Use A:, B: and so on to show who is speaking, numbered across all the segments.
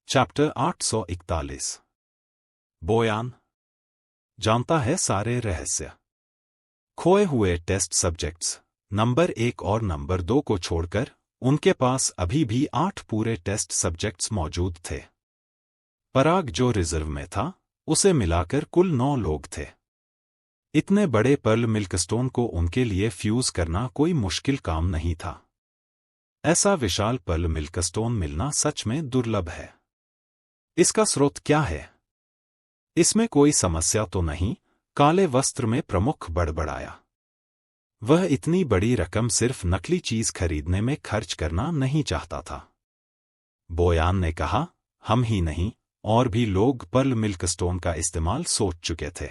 A: Chapter 841। Boyan जानता है सारे रहस्य। खोए हुए टेस्ट सब्जेक्ट्स नंबर 1 और नंबर 2 को छोड़कर उनके पास अभी भी 8 पूरे टेस्ट सब्जेक्ट्स मौजूद थे। पराग जो रिजर्व में था, उसे मिलाकर कुल 9 लोग थे। इतने बड़े पर्ल मिल्कस्टोन को उनके लिए फ्यूज करना कोई मुश्किल काम नहीं था। ऐसा विशाल पर्ल मिल्कस्टोन मिलना सच में दुर्लभ है। इसका स्रोत क्या है? इसमें कोई समस्या तो नहीं? काले वस्त्र में प्रमुख बड़बड़ाया। वह इतनी बड़ी रकम सिर्फ नकली चीज खरीदने में खर्च करना नहीं चाहता था। बोयान ने कहा, हम ही नहीं, और भी लोग पर्ल मिल्कस्टोन का इस्तेमाल सोच चुके थे।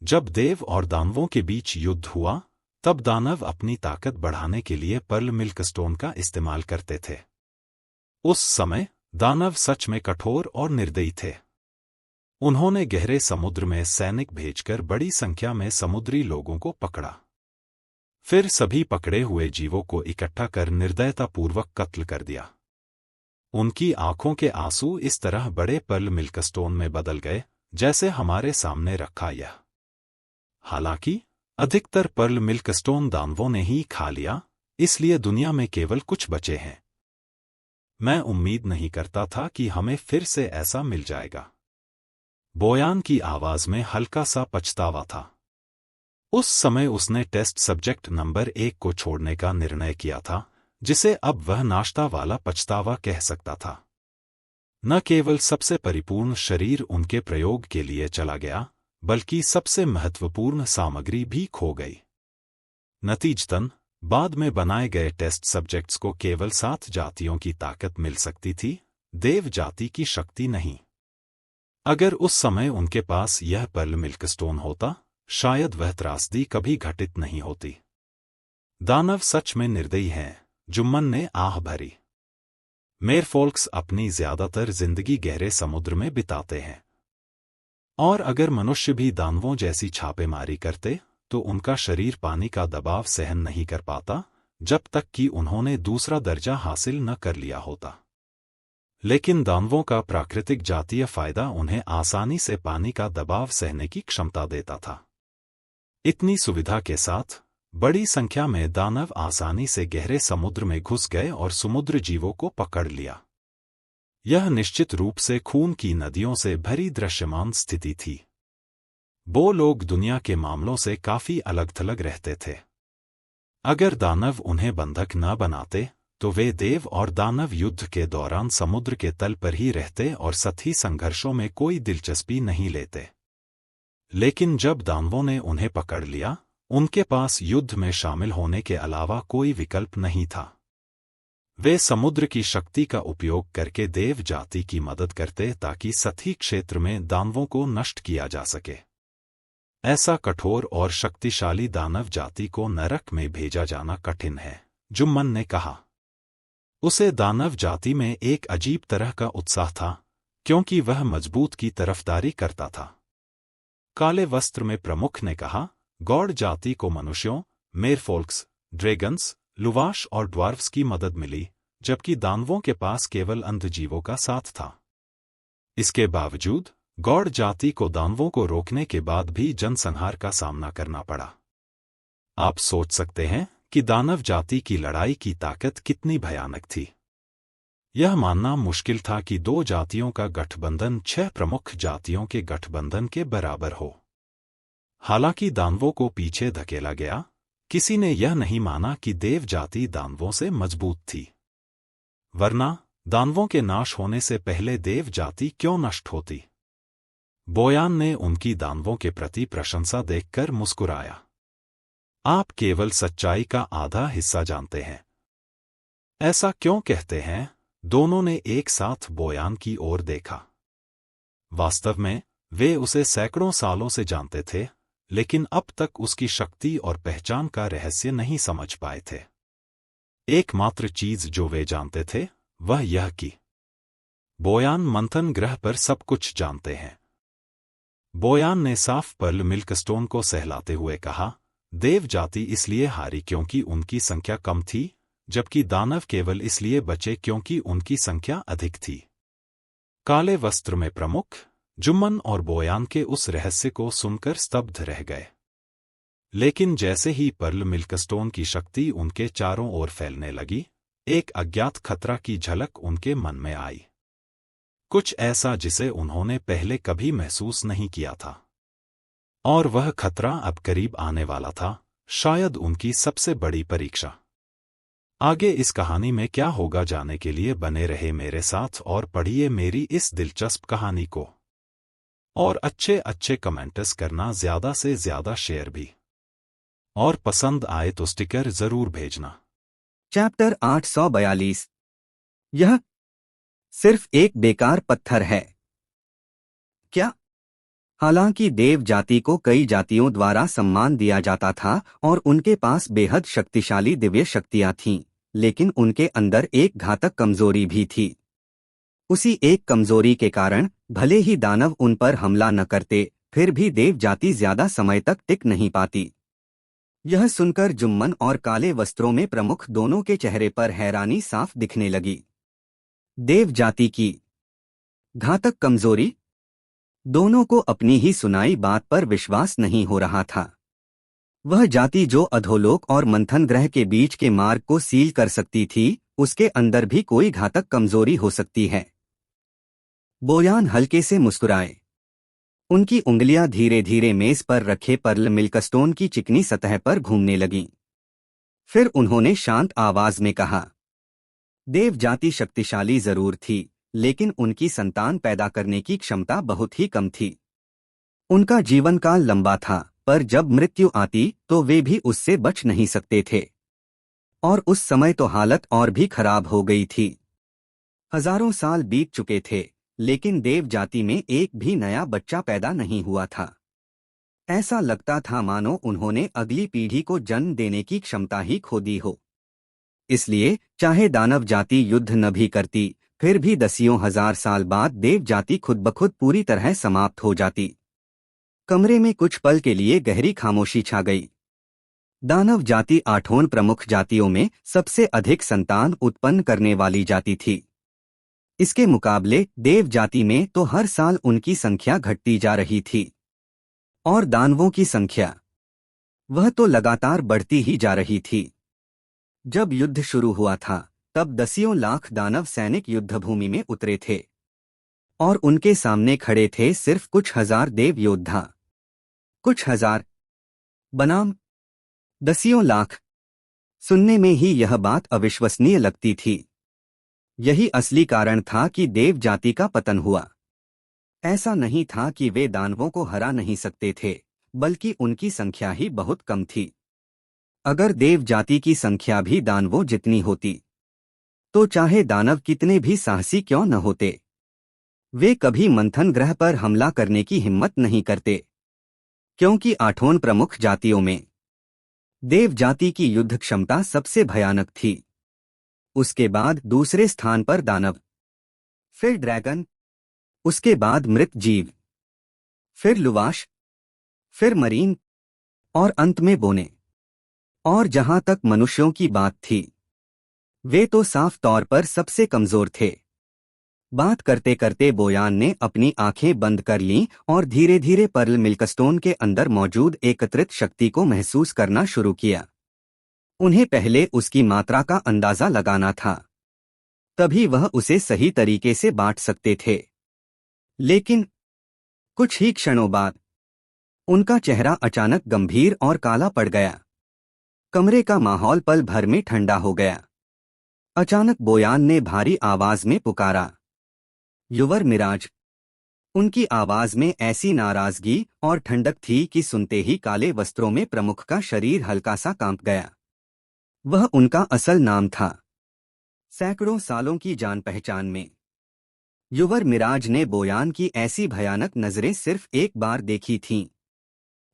A: जब देव और दानवों के बीच युद्ध हुआ, तब दानव अपनी ताकत बढ़ाने के लिए पर्ल मिल्कस्टोन का इस्तेमाल करते थे। उस समय दानव सच में कठोर और निर्दयी थे। उन्होंने गहरे समुद्र में सैनिक भेजकर बड़ी संख्या में समुद्री लोगों को पकड़ा। फिर सभी पकड़े हुए जीवों को इकट्ठा कर निर्दयतापूर्वक कत्ल कर दिया। उनकी आंखों के आंसू इस तरह बड़े पर्ल मिल्कस्टोन में बदल गए जैसे हमारे सामने रखा यह। हालांकि अधिकतर पर्ल मिल्कस्टोन दानवों ने ही खा लिया, इसलिए दुनिया में केवल कुछ बचे हैं। मैं उम्मीद नहीं करता था कि हमें फिर से ऐसा मिल जाएगा। बोयान की आवाज में हल्का सा पछतावा था। उस समय उसने टेस्ट सब्जेक्ट नंबर 1 को छोड़ने का निर्णय किया था, जिसे अब वह नाश्ता वाला पछतावा कह सकता था। न केवल सबसे परिपूर्ण शरीर उनके प्रयोग के लिए चला गया, बल्कि सबसे महत्वपूर्ण सामग्री भी खो गई। नतीजतन बाद में बनाए गए टेस्ट सब्जेक्ट्स को केवल 7 जातियों की ताकत मिल सकती थी, देव जाति की शक्ति नहीं। अगर उस समय उनके पास यह पर्ल मिल्कस्टोन होता, शायद वह त्रासदी कभी घटित नहीं होती। दानव सच में निर्दयी हैं, जुम्मन ने आह भरी। मेरफोल्क्स अपनी ज्यादातर जिंदगी गहरे समुद्र में बिताते हैं। और अगर मनुष्य भी दानवों जैसी छापेमारी करते, तो उनका शरीर पानी का दबाव सहन नहीं कर पाता, जब तक कि उन्होंने दूसरा दर्जा हासिल न कर लिया होता। लेकिन दानवों का प्राकृतिक जातीय फायदा उन्हें आसानी से पानी का दबाव सहने की क्षमता देता था। इतनी सुविधा के साथ बड़ी संख्या में दानव आसानी से गहरे समुद्र में घुस गए और समुद्र जीवों को पकड़ लिया। यह निश्चित रूप से खून की नदियों से भरी दृश्यमान स्थिति थी। वो लोग दुनिया के मामलों से काफी अलग-थलग रहते थे। अगर दानव उन्हें बंधक न बनाते, तो वे देव और दानव युद्ध के दौरान समुद्र के तल पर ही रहते और सतही संघर्षों में कोई दिलचस्पी नहीं लेते। लेकिन जब दानवों ने उन्हें पकड़ लिया, उनके पास युद्ध में शामिल होने के अलावा कोई विकल्प नहीं था। वे समुद्र की शक्ति का उपयोग करके देव जाति की मदद करते ताकि सतही क्षेत्र में दानवों को नष्ट किया जा सके। ऐसा कठोर और शक्तिशाली दानव जाति को नरक में भेजा जाना कठिन है, जुम्मन ने कहा। उसे दानव जाति में एक अजीब तरह का उत्साह था, क्योंकि वह मजबूत की तरफदारी करता था। काले वस्त्र में प्रमुख ने कहा, गॉड जाति को मनुष्यों, मेरफोल्क्स, ड्रैगन्स, लुवाश और ड्वार्फ्स की मदद मिली, जबकि दानवों के पास केवल अंध जीवों का साथ था। इसके बावजूद गॉड जाति को दानवों को रोकने के बाद भी जनसंहार का सामना करना पड़ा। आप सोच सकते हैं कि दानव जाति की लड़ाई की ताकत कितनी भयानक थी। यह मानना मुश्किल था कि 2 जातियों का गठबंधन 6 प्रमुख जातियों के गठबंधन के बराबर हो। हालांकि दानवों को पीछे धकेला गया, किसी ने यह नहीं माना कि देव जाति दानवों से मजबूत थी। वरना दानवों के नाश होने से पहले देव जाति क्यों नष्ट होती? बोयान ने उनकी दानवों के प्रति प्रशंसा देखकर मुस्कुराया। आप केवल सच्चाई का आधा हिस्सा जानते हैं। ऐसा क्यों कहते हैं? दोनों ने एक साथ बोयान की ओर देखा। वास्तव में वे उसे सैकड़ों सालों से जानते थे, लेकिन अब तक उसकी शक्ति और पहचान का रहस्य नहीं समझ पाए थे। एकमात्र चीज जो वे जानते थे, वह यह कि बोयान मंथन ग्रह पर सब कुछ जानते हैं। बोयान ने साफ पर्ल मिल्कस्टोन को सहलाते हुए कहा, देव जाति इसलिए हारी क्योंकि उनकी संख्या कम थी, जबकि दानव केवल इसलिए बचे क्योंकि उनकी संख्या अधिक थी। काले वस्त्र में प्रमुख जुम्मन और बोयान के उस रहस्य को सुनकर स्तब्ध रह गए। लेकिन जैसे ही पर्ल मिल्कस्टोन की शक्ति उनके चारों ओर फैलने लगी, एक अज्ञात खतरा की झलक उनके मन में आई। कुछ ऐसा जिसे उन्होंने पहले कभी महसूस नहीं किया था। और वह खतरा अब करीब आने वाला था, शायद उनकी सबसे बड़ी परीक्षा। आगे इस कहानी में क्या होगा जानने के लिए बने रहे मेरे साथ और पढ़िए मेरी इस दिलचस्प कहानी को। और अच्छे कमेंट्स करना, ज़्यादा से ज़्यादा शेयर भी। और पसंद आए तो स्टिकर ज़रूर भेजना।
B: चैप्टर 842। यह सिर्फ एक बेकार पत्थर है क्या? हालांकि देव जाति को कई जातियों द्वारा सम्मान दिया जाता था और उनके पास बेहद शक्तिशाली दिव्य शक्तियां थीं, लेकिन उनके अंदर एक घातक कमजोरी भी थी। उसी एक कमजोरी के कारण भले ही दानव उन पर हमला न करते, फिर भी देव जाति ज्यादा समय तक टिक नहीं पाती। यह सुनकर जुम्मन और काले वस्त्रों में प्रमुख दोनों के चेहरे पर हैरानी साफ दिखने लगी। देव जाति की घातक कमजोरी? दोनों को अपनी ही सुनाई बात पर विश्वास नहीं हो रहा था। वह जाति जो अधोलोक और मंथन ग्रह के बीच के मार्ग को सील कर सकती थी, उसके अंदर भी कोई घातक कमजोरी हो सकती है। बोयान हल्के से मुस्कुराए। उनकी उंगलियां धीरे धीरे मेज पर रखे पर्ल मिल्कस्टोन की चिकनी सतह पर घूमने लगीं। फिर उन्होंने शांत आवाज में कहा, देव जाति शक्तिशाली जरूर थी, लेकिन उनकी संतान पैदा करने की क्षमता बहुत ही कम थी। उनका जीवन काल लंबा था, पर जब मृत्यु आती तो वे भी उससे बच नहीं सकते थे। और उस समय तो हालत और भी खराब हो गई थी। हजारों साल बीत चुके थे, लेकिन देव जाति में एक भी नया बच्चा पैदा नहीं हुआ था। ऐसा लगता था मानो उन्होंने अगली पीढ़ी को जन्म देने की क्षमता ही खो दी हो। इसलिए चाहे दानव जाति युद्ध न भी करती, फिर भी दसियों हजार साल बाद देव जाति खुद ब खुद पूरी तरह समाप्त हो जाती। कमरे में कुछ पल के लिए गहरी खामोशी छा गई। दानव जाति 8 प्रमुख जातियों में सबसे अधिक संतान उत्पन्न करने वाली जाति थी। इसके मुकाबले देव जाति में तो हर साल उनकी संख्या घटती जा रही थी। और दानवों की संख्या, वह तो लगातार बढ़ती ही जा रही थी। जब युद्ध शुरू हुआ था, तब दसियों लाख दानव सैनिक युद्धभूमि में उतरे थे और उनके सामने खड़े थे सिर्फ कुछ हजार देव योद्धा। कुछ हजार बनाम दसियों लाख। सुनने में ही यह बात अविश्वसनीय लगती थी। यही असली कारण था कि देव जाति का पतन हुआ। ऐसा नहीं था कि वे दानवों को हरा नहीं सकते थे, बल्कि उनकी संख्या ही बहुत कम थी। अगर देव जाति की संख्या भी दानवों जितनी होती, तो चाहे दानव कितने भी साहसी क्यों न होते, वे कभी मंथन ग्रह पर हमला करने की हिम्मत नहीं करते। क्योंकि 8 प्रमुख जातियों में देव जाति की युद्ध क्षमता सबसे भयानक थी। उसके बाद दूसरे स्थान पर दानव, फिर ड्रैगन, उसके बाद मृत जीव, फिर लुवाश, फिर मरीन और अंत में बोने। और जहां तक मनुष्यों की बात थी, वे तो साफ तौर पर सबसे कमजोर थे। बात करते करते बोयान ने अपनी आंखें बंद कर लीं और धीरे धीरे पर्ल मिल्कस्टोन के अंदर मौजूद एकत्रित शक्ति को महसूस करना शुरू किया। उन्हें पहले उसकी मात्रा का अंदाजा लगाना था, तभी वह उसे सही तरीके से बांट सकते थे। लेकिन कुछ ही क्षणों बाद उनका चेहरा अचानक गंभीर और काला पड़ गया। कमरे का माहौल पल भर में ठंडा हो गया। अचानक बोयान ने भारी आवाज में पुकारा, युवर मिराज। उनकी आवाज में ऐसी नाराजगी और ठंडक थी कि सुनते ही काले वस्त्रों में प्रमुख का शरीर हल्का सा कांप गया। वह उनका असल नाम था। सैकड़ों सालों की जान पहचान में युवर मिराज ने बोयान की ऐसी भयानक नजरें सिर्फ एक बार देखी थीं,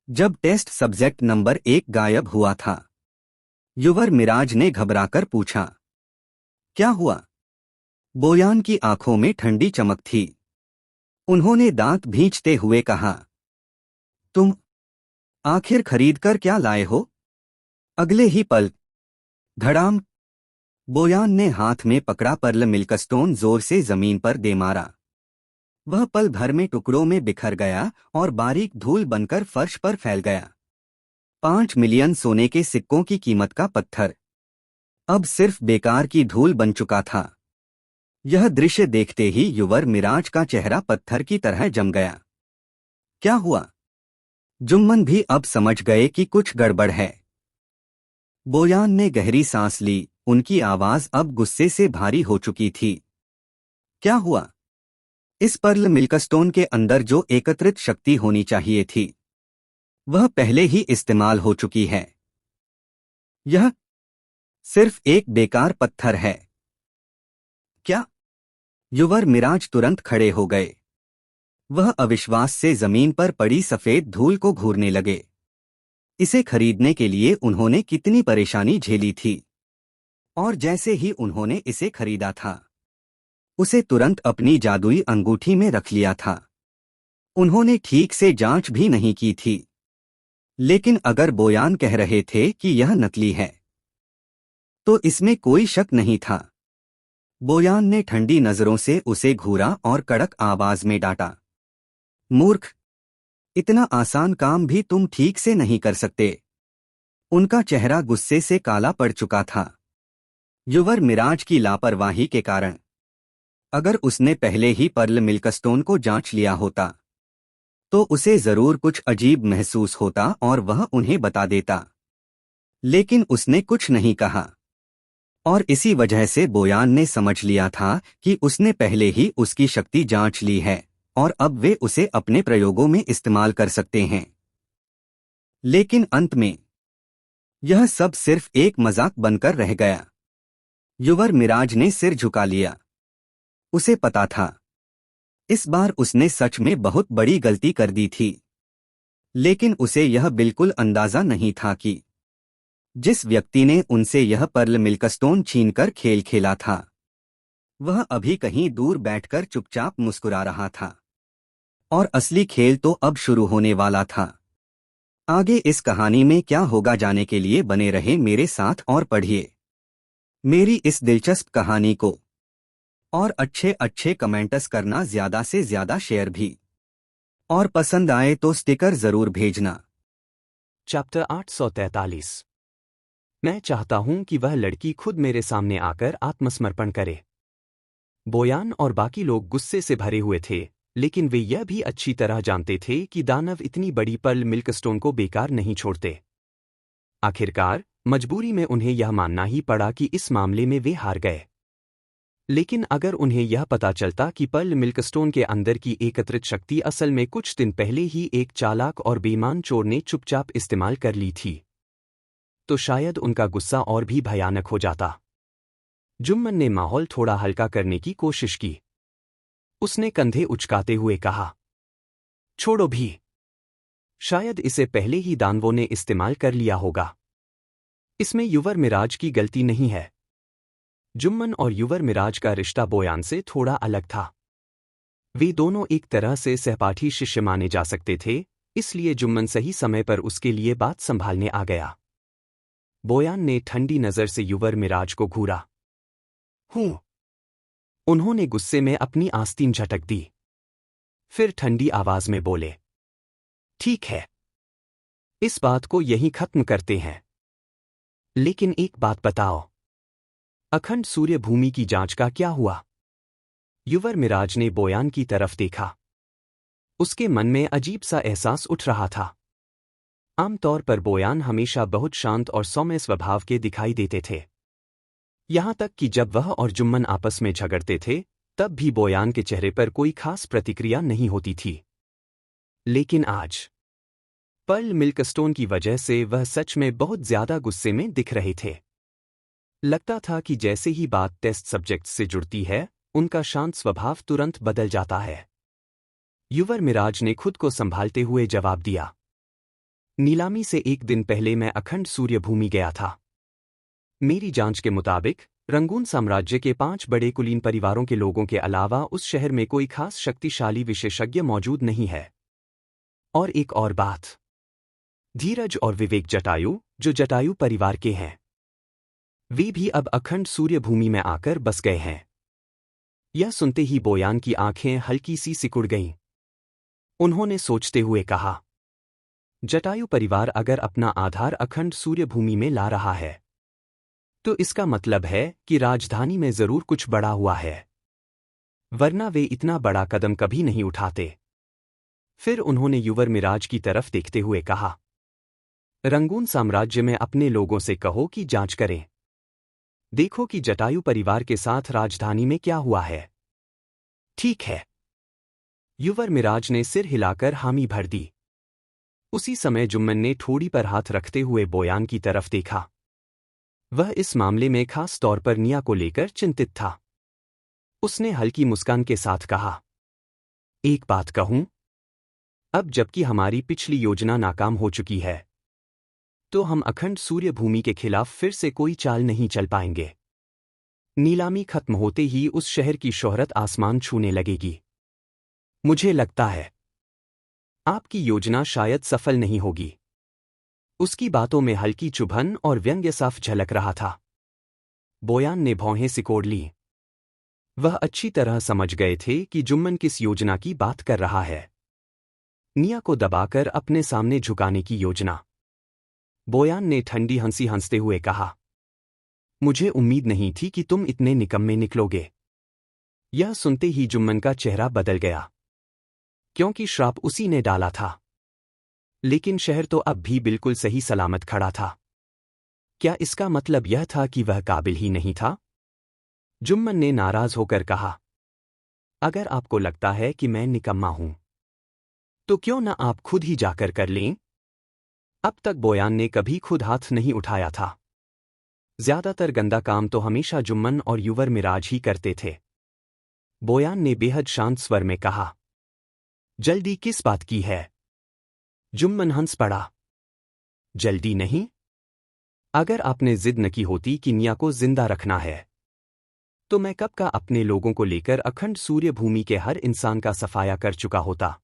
B: जब टेस्ट सब्जेक्ट नंबर 1 गायब हुआ था। युवर मिराज ने घबराकर पूछा, क्या हुआ? बोयान की आंखों में ठंडी चमक थी। उन्होंने दांत भींचते हुए कहा, तुम आखिर खरीदकर क्या लाए हो? अगले ही पल धड़ाम, बोयान ने हाथ में पकड़ा पर्ल मिल्कस्टोन जोर से जमीन पर दे मारा। वह पल भर में टुकड़ों में बिखर गया और बारीक धूल बनकर फर्श पर फैल गया। 5 मिलियन सोने के सिक्कों की कीमत का पत्थर अब सिर्फ बेकार की धूल बन चुका था। यह दृश्य देखते ही युवर मिराज का चेहरा पत्थर की तरह जम गया। क्या हुआ? जुम्मन भी अब समझ गए कि कुछ गड़बड़ है। बोयान ने गहरी सांस ली, उनकी आवाज अब गुस्से से भारी हो चुकी थी। क्या हुआ? इस पर्ल मिल्कस्टोन के अंदर जो एकत्रित शक्ति होनी चाहिए थी, वह पहले ही इस्तेमाल हो चुकी है। यह सिर्फ एक बेकार पत्थर है। क्या? युवर मिराज तुरंत खड़े हो गए। वह अविश्वास से जमीन पर पड़ी सफेद धूल को घूरने लगे। इसे खरीदने के लिए उन्होंने कितनी परेशानी झेली थी, और जैसे ही उन्होंने इसे खरीदा था, उसे तुरंत अपनी जादुई अंगूठी में रख लिया था। उन्होंने ठीक से जांच भी नहीं की थी। लेकिन अगर बोयान कह रहे थे कि यह नकली है, तो इसमें कोई शक नहीं था। बोयान ने ठंडी नजरों से उसे घूरा और कड़क आवाज में डांटा, मूर्ख, इतना आसान काम भी तुम ठीक से नहीं कर सकते। उनका चेहरा गुस्से से काला पड़ चुका था। युवर मिराज की लापरवाही के कारण। अगर उसने पहले ही पर्ल मिल्कस्टोन को जांच लिया होता, तो उसे जरूर कुछ अजीब महसूस होता और वह उन्हें बता देता। लेकिन उसने कुछ नहीं कहा, और इसी वजह से बोयान ने समझ लिया था कि उसने पहले ही उसकी शक्ति जांच ली है और अब वे उसे अपने प्रयोगों में इस्तेमाल कर सकते हैं। लेकिन अंत में यह सब सिर्फ एक मजाक बनकर रह गया। युवर मिराज ने सिर झुका लिया। उसे पता था, इस बार उसने सच में बहुत बड़ी गलती कर दी थी। लेकिन उसे यह बिल्कुल अंदाजा नहीं था कि जिस व्यक्ति ने उनसे यह पर्ल मिल्कस्टोन छीनकर खेल खेला था, वह अभी कहीं दूर बैठकर चुपचाप मुस्कुरा रहा था। और असली खेल तो अब शुरू होने वाला था। आगे इस कहानी में क्या होगा जानने के लिए बने रहे मेरे साथ और पढ़िए मेरी इस दिलचस्प कहानी को। और अच्छे अच्छे कमेंट्स करना, ज्यादा से ज्यादा शेयर भी, और पसंद आए तो स्टिकर जरूर भेजना।
C: चैप्टर 843। मैं चाहता हूं कि वह लड़की खुद मेरे सामने आकर आत्मसमर्पण करे। बोयान और बाकी लोग गुस्से से भरे हुए थे, लेकिन वे यह भी अच्छी तरह जानते थे कि दानव इतनी बड़ी पर्ल मिल्कस्टोन को बेकार नहीं छोड़ते। आखिरकार मजबूरी में उन्हें यह मानना ही पड़ा कि इस मामले में वे हार गए। लेकिन अगर उन्हें यह पता चलता कि पर्ल मिल्कस्टोन के अंदर की एकत्रित शक्ति असल में कुछ दिन पहले ही एक चालाक और बेईमान चोर ने चुपचाप इस्तेमाल कर ली थी, तो शायद उनका गुस्सा और भी भयानक हो जाता। जुम्मन ने माहौल थोड़ा हल्का करने की कोशिश की। उसने कंधे उचकाते हुए कहा, छोड़ो भी, शायद इसे पहले ही दानवों ने इस्तेमाल कर लिया होगा। इसमें युवर मिराज की गलती नहीं है। जुम्मन और युवर मिराज का रिश्ता बोयान से थोड़ा अलग था। वे दोनों एक तरह से सहपाठी शिष्य माने जा सकते थे, इसलिए जुम्मन सही समय पर उसके लिए बात संभालने आ गया। बोयान ने ठंडी नजर से युवर मिराज को घूरा। हूँ। उन्होंने गुस्से में अपनी आस्तीन झटक दी। फिर ठंडी आवाज में बोले, ठीक है, इस बात को यहीं खत्म करते हैं। लेकिन एक बात बताओ, अखंड सूर्य भूमि की जांच का क्या हुआ? युवर मिराज ने बोयान की तरफ देखा। उसके मन में अजीब सा एहसास उठ रहा था। आमतौर पर बोयान हमेशा बहुत शांत और सौम्य स्वभाव के दिखाई देते थे। यहां तक कि जब वह और जुम्मन आपस में झगड़ते थे, तब भी बोयान के चेहरे पर कोई खास प्रतिक्रिया नहीं होती थी। लेकिन आज पर्ल मिल्कस्टोन की वजह से वह सच में बहुत ज्यादा गुस्से में दिख रहे थे। लगता था कि जैसे ही बात टेस्ट सब्जेक्ट से जुड़ती है, उनका शांत स्वभाव तुरंत बदल जाता है। युवर मिराज ने खुद को संभालते हुए जवाब दिया, नीलामी से एक दिन पहले मैं अखंड सूर्य भूमि गया था। मेरी जांच के मुताबिक रंगून साम्राज्य के 5 बड़े कुलीन परिवारों के लोगों के अलावा उस शहर में कोई खास शक्तिशाली विशेषज्ञ मौजूद नहीं है। और एक और बात, धीरज और विवेक जटायु, जो जटायु परिवार के हैं, वे भी अब अखंड सूर्य भूमि में आकर बस गए हैं। यह सुनते ही बोयान की आंखें हल्की सी सिकुड़ गईं। उन्होंने सोचते हुए कहा, जटायु परिवार अगर अपना आधार अखंड सूर्यभूमि में ला रहा है तो इसका मतलब है कि राजधानी में जरूर कुछ बड़ा हुआ है, वरना वे इतना बड़ा कदम कभी नहीं उठाते। फिर उन्होंने युवरमिराज की तरफ देखते हुए कहा, रंगून साम्राज्य में अपने लोगों से कहो कि जांच करें। देखो कि जटायु परिवार के साथ राजधानी में क्या हुआ है। ठीक है। युवरमिराज ने सिर हिलाकर हामी भर दी। उसी समय जुम्मन ने ठोड़ी पर हाथ रखते हुए बोयान की तरफ देखा। वह इस मामले में खास तौर पर निया को लेकर चिंतित था। उसने हल्की मुस्कान के साथ कहा, एक बात कहूं? अब जबकि हमारी पिछली योजना नाकाम हो चुकी है तो हम अखंड सूर्यभूमि के खिलाफ फिर से कोई चाल नहीं चल पाएंगे। नीलामी खत्म होते ही उस शहर की शोहरत आसमान छूने लगेगी। मुझे लगता है आपकी योजना शायद सफल नहीं होगी। उसकी बातों में हल्की चुभन और व्यंग्य साफ झलक रहा था। बोयान ने भौहें सिकोड़ ली। वह अच्छी तरह समझ गए थे कि जुम्मन किस योजना की बात कर रहा है। निया को दबाकर अपने सामने झुकाने की योजना। बोयान ने ठंडी हंसी हंसते हुए कहा, मुझे उम्मीद नहीं थी कि तुम इतने निकम्मे निकलोगे। यह सुनते ही जुम्मन का चेहरा बदल गया, क्योंकि श्राप उसी ने डाला था। लेकिन शहर तो अब भी बिल्कुल सही सलामत खड़ा था। क्या इसका मतलब यह था कि वह काबिल ही नहीं था? जुम्मन ने नाराज होकर कहा, अगर आपको लगता है कि मैं निकम्मा हूं तो क्यों न आप खुद ही जाकर कर लें? अब तक बोयान ने कभी खुद हाथ नहीं उठाया था। ज्यादातर गंदा काम तो हमेशा जुम्मन और युवरमिराज ही करते थे। बोयान ने बेहद शांत स्वर में कहा, जल्दी किस बात की है? जुम्मन हंस पड़ा। जल्दी नहीं? अगर आपने जिद न की होती कि निया को जिंदा रखना है तो मैं कब का अपने लोगों को लेकर अखंड सूर्यभूमि के हर इंसान का सफाया कर चुका होता।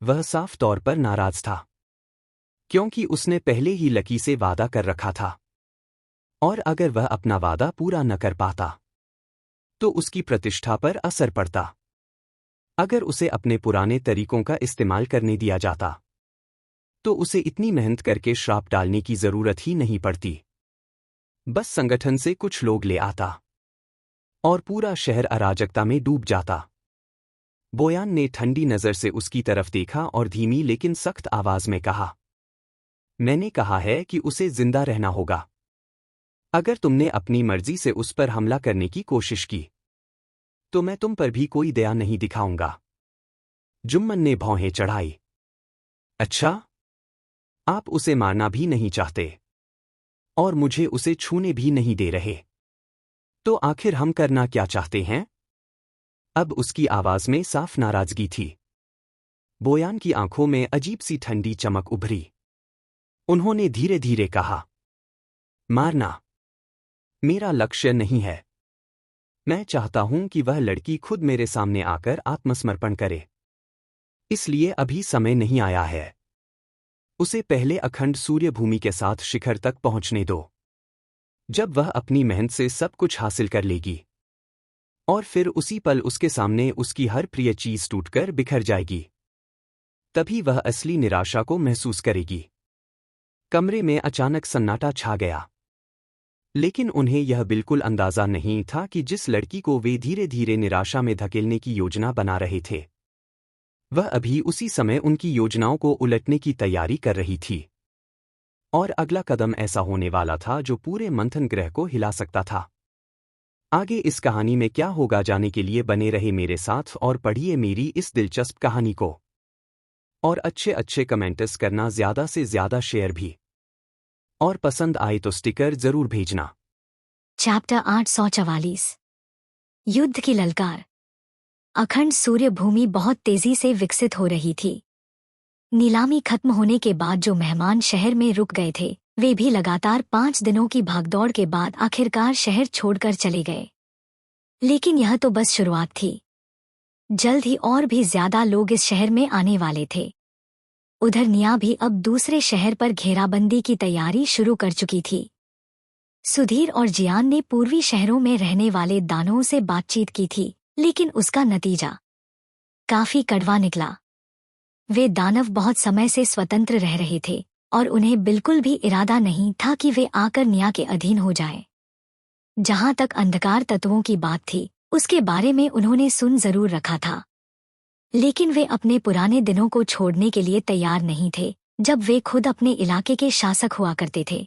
C: वह साफ तौर पर नाराज था, क्योंकि उसने पहले ही लकी से वादा कर रखा था, और अगर वह अपना वादा पूरा न कर पाता तो उसकी प्रतिष्ठा पर असर पड़ता। अगर उसे अपने पुराने तरीकों का इस्तेमाल करने दिया जाता तो उसे इतनी मेहनत करके श्राप डालने की जरूरत ही नहीं पड़ती। बस संगठन से कुछ लोग ले आता और पूरा शहर अराजकता में डूब जाता। बोयान ने ठंडी नजर से उसकी तरफ देखा और धीमी लेकिन सख्त आवाज में कहा, मैंने कहा है कि उसे जिंदा रहना होगा। अगर तुमने अपनी मर्जी से उस पर हमला करने की कोशिश की तो मैं तुम पर भी कोई दया नहीं दिखाऊंगा। जुम्मन ने भौहें चढ़ाई। अच्छा, आप उसे मारना भी नहीं चाहते और मुझे उसे छूने भी नहीं दे रहे, तो आखिर हम करना क्या चाहते हैं? अब उसकी आवाज में साफ नाराजगी थी। बोयान की आंखों में अजीब सी ठंडी चमक उभरी। उन्होंने धीरे धीरे कहा, मारना मेरा लक्ष्य नहीं है। मैं चाहता हूं कि वह लड़की खुद मेरे सामने आकर आत्मसमर्पण करे। इसलिए अभी समय नहीं आया है। उसे पहले अखंड सूर्यभूमि के साथ शिखर तक पहुंचने दो। जब वह अपनी मेहनत से सब कुछ हासिल कर लेगी और फिर उसी पल उसके सामने उसकी हर प्रिय चीज टूटकर बिखर जाएगी, तभी वह असली निराशा को महसूस करेगी। कमरे में अचानक सन्नाटा छा गया, लेकिन उन्हें यह बिल्कुल अंदाजा नहीं था कि जिस लड़की को वे धीरे धीरे निराशा में धकेलने की योजना बना रहे थे वह अभी उसी समय उनकी योजनाओं को उलटने की तैयारी कर रही थी। और अगला कदम ऐसा होने वाला था जो पूरे मंथन ग्रह को हिला सकता था। आगे इस कहानी में क्या होगा जानने के लिए बने रहे मेरे साथ और पढ़िए मेरी इस दिलचस्प कहानी को। और अच्छे अच्छे कमेंट्स करना, ज्यादा से ज्यादा शेयर भी, और पसंद आए तो स्टिकर जरूर भेजना।
D: चैप्टर 844 युद्ध की ललकार। अखंड सूर्य भूमि बहुत तेजी से विकसित हो रही थी। नीलामी खत्म होने के बाद जो मेहमान शहर में रुक गए थे वे भी लगातार 5 दिनों की भागदौड़ के बाद आखिरकार शहर छोड़कर चले गए। लेकिन यह तो बस शुरुआत थी। जल्द ही और भी ज्यादा लोग इस शहर में आने वाले थे। उधर निया भी अब दूसरे शहर पर घेराबंदी की तैयारी शुरू कर चुकी थी। सुधीर और जियान ने पूर्वी शहरों में रहने वाले दानवों से बातचीत की थी, लेकिन उसका नतीजा काफी कड़वा निकला। वे दानव बहुत समय से स्वतंत्र रह रहे थे और उन्हें बिल्कुल भी इरादा नहीं था कि वे आकर निया के अधीन हो जाएं। जहां तक अंधकार तत्वों की बात थी, उसके बारे में उन्होंने सुन जरूर रखा था, लेकिन वे अपने पुराने दिनों को छोड़ने के लिए तैयार नहीं थे, जब वे खुद अपने इलाके के शासक हुआ करते थे।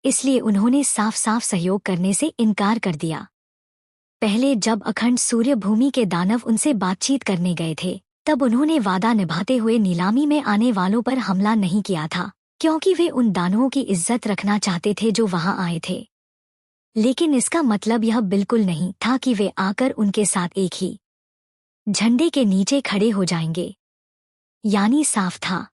D: इसलिए उन्होंने साफ साफ सहयोग करने से इनकार कर दिया। पहले जब अखंड सूर्य भूमि के दानव उनसे बातचीत करने गए थे, तब उन्होंने वादा निभाते हुए नीलामी में आने वालों पर हमला नहीं किया था, क्योंकि वे उन दानवों की इज्जत रखना चाहते थे जो वहां आए थे। लेकिन इसका मतलब यह बिल्कुल नहीं था कि वे आकर उनके साथ एक ही झंडे के नीचे खड़े हो जाएंगे। यानी साफ था,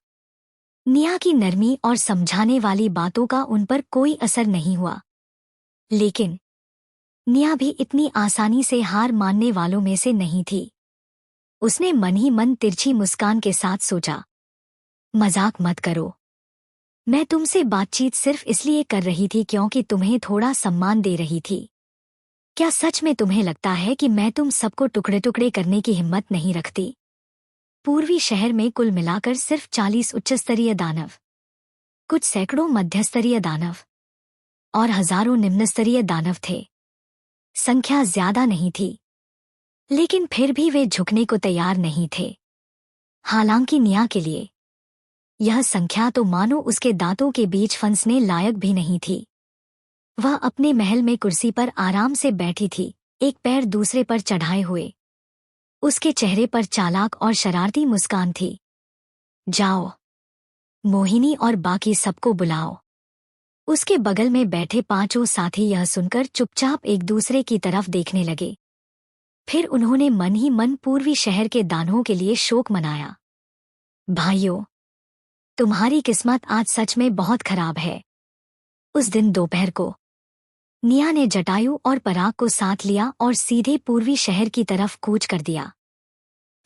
D: निया की नरमी और समझाने वाली बातों का उन पर कोई असर नहीं हुआ। लेकिन निया भी इतनी आसानी से हार मानने वालों में से नहीं थी। उसने मन ही मन तिरछी मुस्कान के साथ सोचा, मजाक मत करो, मैं तुमसे बातचीत सिर्फ इसलिए कर रही थी क्योंकि तुम्हें थोड़ा सम्मान दे रही थी। क्या सच में तुम्हें लगता है कि मैं तुम सबको टुकड़े टुकड़े करने की हिम्मत नहीं रखती? पूर्वी शहर में कुल मिलाकर सिर्फ 40 उच्चस्तरीय दानव, कुछ सैकड़ों मध्यस्तरीय दानव और हजारों निम्नस्तरीय दानव थे। संख्या ज्यादा नहीं थी, लेकिन फिर भी वे झुकने को तैयार नहीं थे। हालांकि निया के लिए यह संख्या तो मानो उसके दांतों के बीच फंसने लायक भी नहीं थी। वह अपने महल में कुर्सी पर आराम से बैठी थी, एक पैर दूसरे पर चढ़ाए हुए। उसके चेहरे पर चालाक और शरारती मुस्कान थी। जाओ, मोहिनी और बाकी सबको बुलाओ। उसके बगल में बैठे पांचों साथी यह सुनकर चुपचाप एक दूसरे की तरफ देखने लगे। फिर उन्होंने मन ही मन पूर्वी शहर के दानवों के लिए शोक मनाया। भाइयों, तुम्हारी किस्मत आज सच में बहुत खराब है। उस दिन दोपहर को निया ने जटायु और पराग को साथ लिया और सीधे पूर्वी शहर की तरफ कूच कर दिया।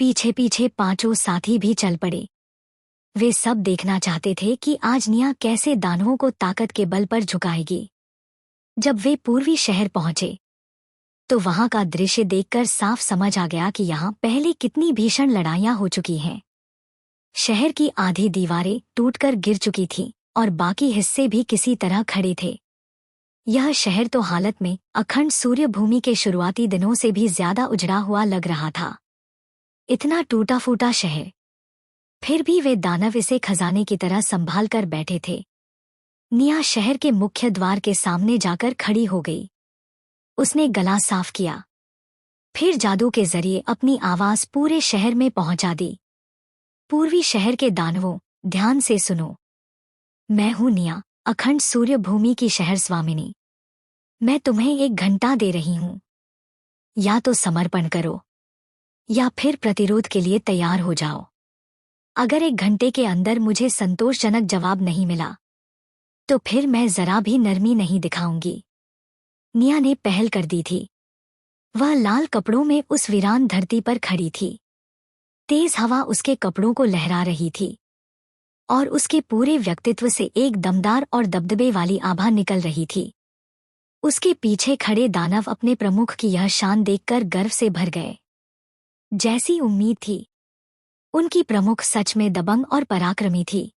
D: पीछे पीछे पांचों साथी भी चल पड़े। वे सब देखना चाहते थे कि आज निया कैसे दानवों को ताकत के बल पर झुकाएगी। जब वे पूर्वी शहर पहुंचे तो वहां का दृश्य देखकर साफ समझ आ गया कि यहाँ पहले कितनी भीषण लड़ाइयां हो चुकी हैं। शहर की आधी दीवारें टूटकर गिर चुकी थीं और बाकी हिस्से भी किसी तरह खड़े थे। यह शहर तो हालत में अखंड सूर्य भूमि के शुरुआती दिनों से भी ज्यादा उजड़ा हुआ लग रहा था। इतना टूटा फूटा शहर, फिर भी वे दानव इसे खजाने की तरह संभाल कर बैठे थे। निया शहर के मुख्य द्वार के सामने जाकर खड़ी हो गई। उसने गला साफ किया, फिर जादू के जरिए अपनी आवाज पूरे शहर में पहुंचा दी। पूर्वी शहर के दानवों, ध्यान से सुनो। मैं हूं निया, अखंड सूर्य भूमि की शहर स्वामिनी। मैं तुम्हें 1 घंटा दे रही हूं। या तो समर्पण करो या फिर प्रतिरोध के लिए तैयार हो जाओ। अगर 1 घंटे के अंदर मुझे संतोषजनक जवाब नहीं मिला तो फिर मैं जरा भी नरमी नहीं दिखाऊंगी। निया ने पहल कर दी थी। वह लाल कपड़ों में उस वीरान धरती पर खड़ी थी। तेज हवा उसके कपड़ों को लहरा रही थी और उसके पूरे व्यक्तित्व से एक दमदार और दबदबे वाली आभा निकल रही थी। उसके पीछे खड़े दानव अपने प्रमुख की यह शान देखकर गर्व से भर गए। जैसी उम्मीद थी, उनकी प्रमुख सच में दबंग और पराक्रमी थी।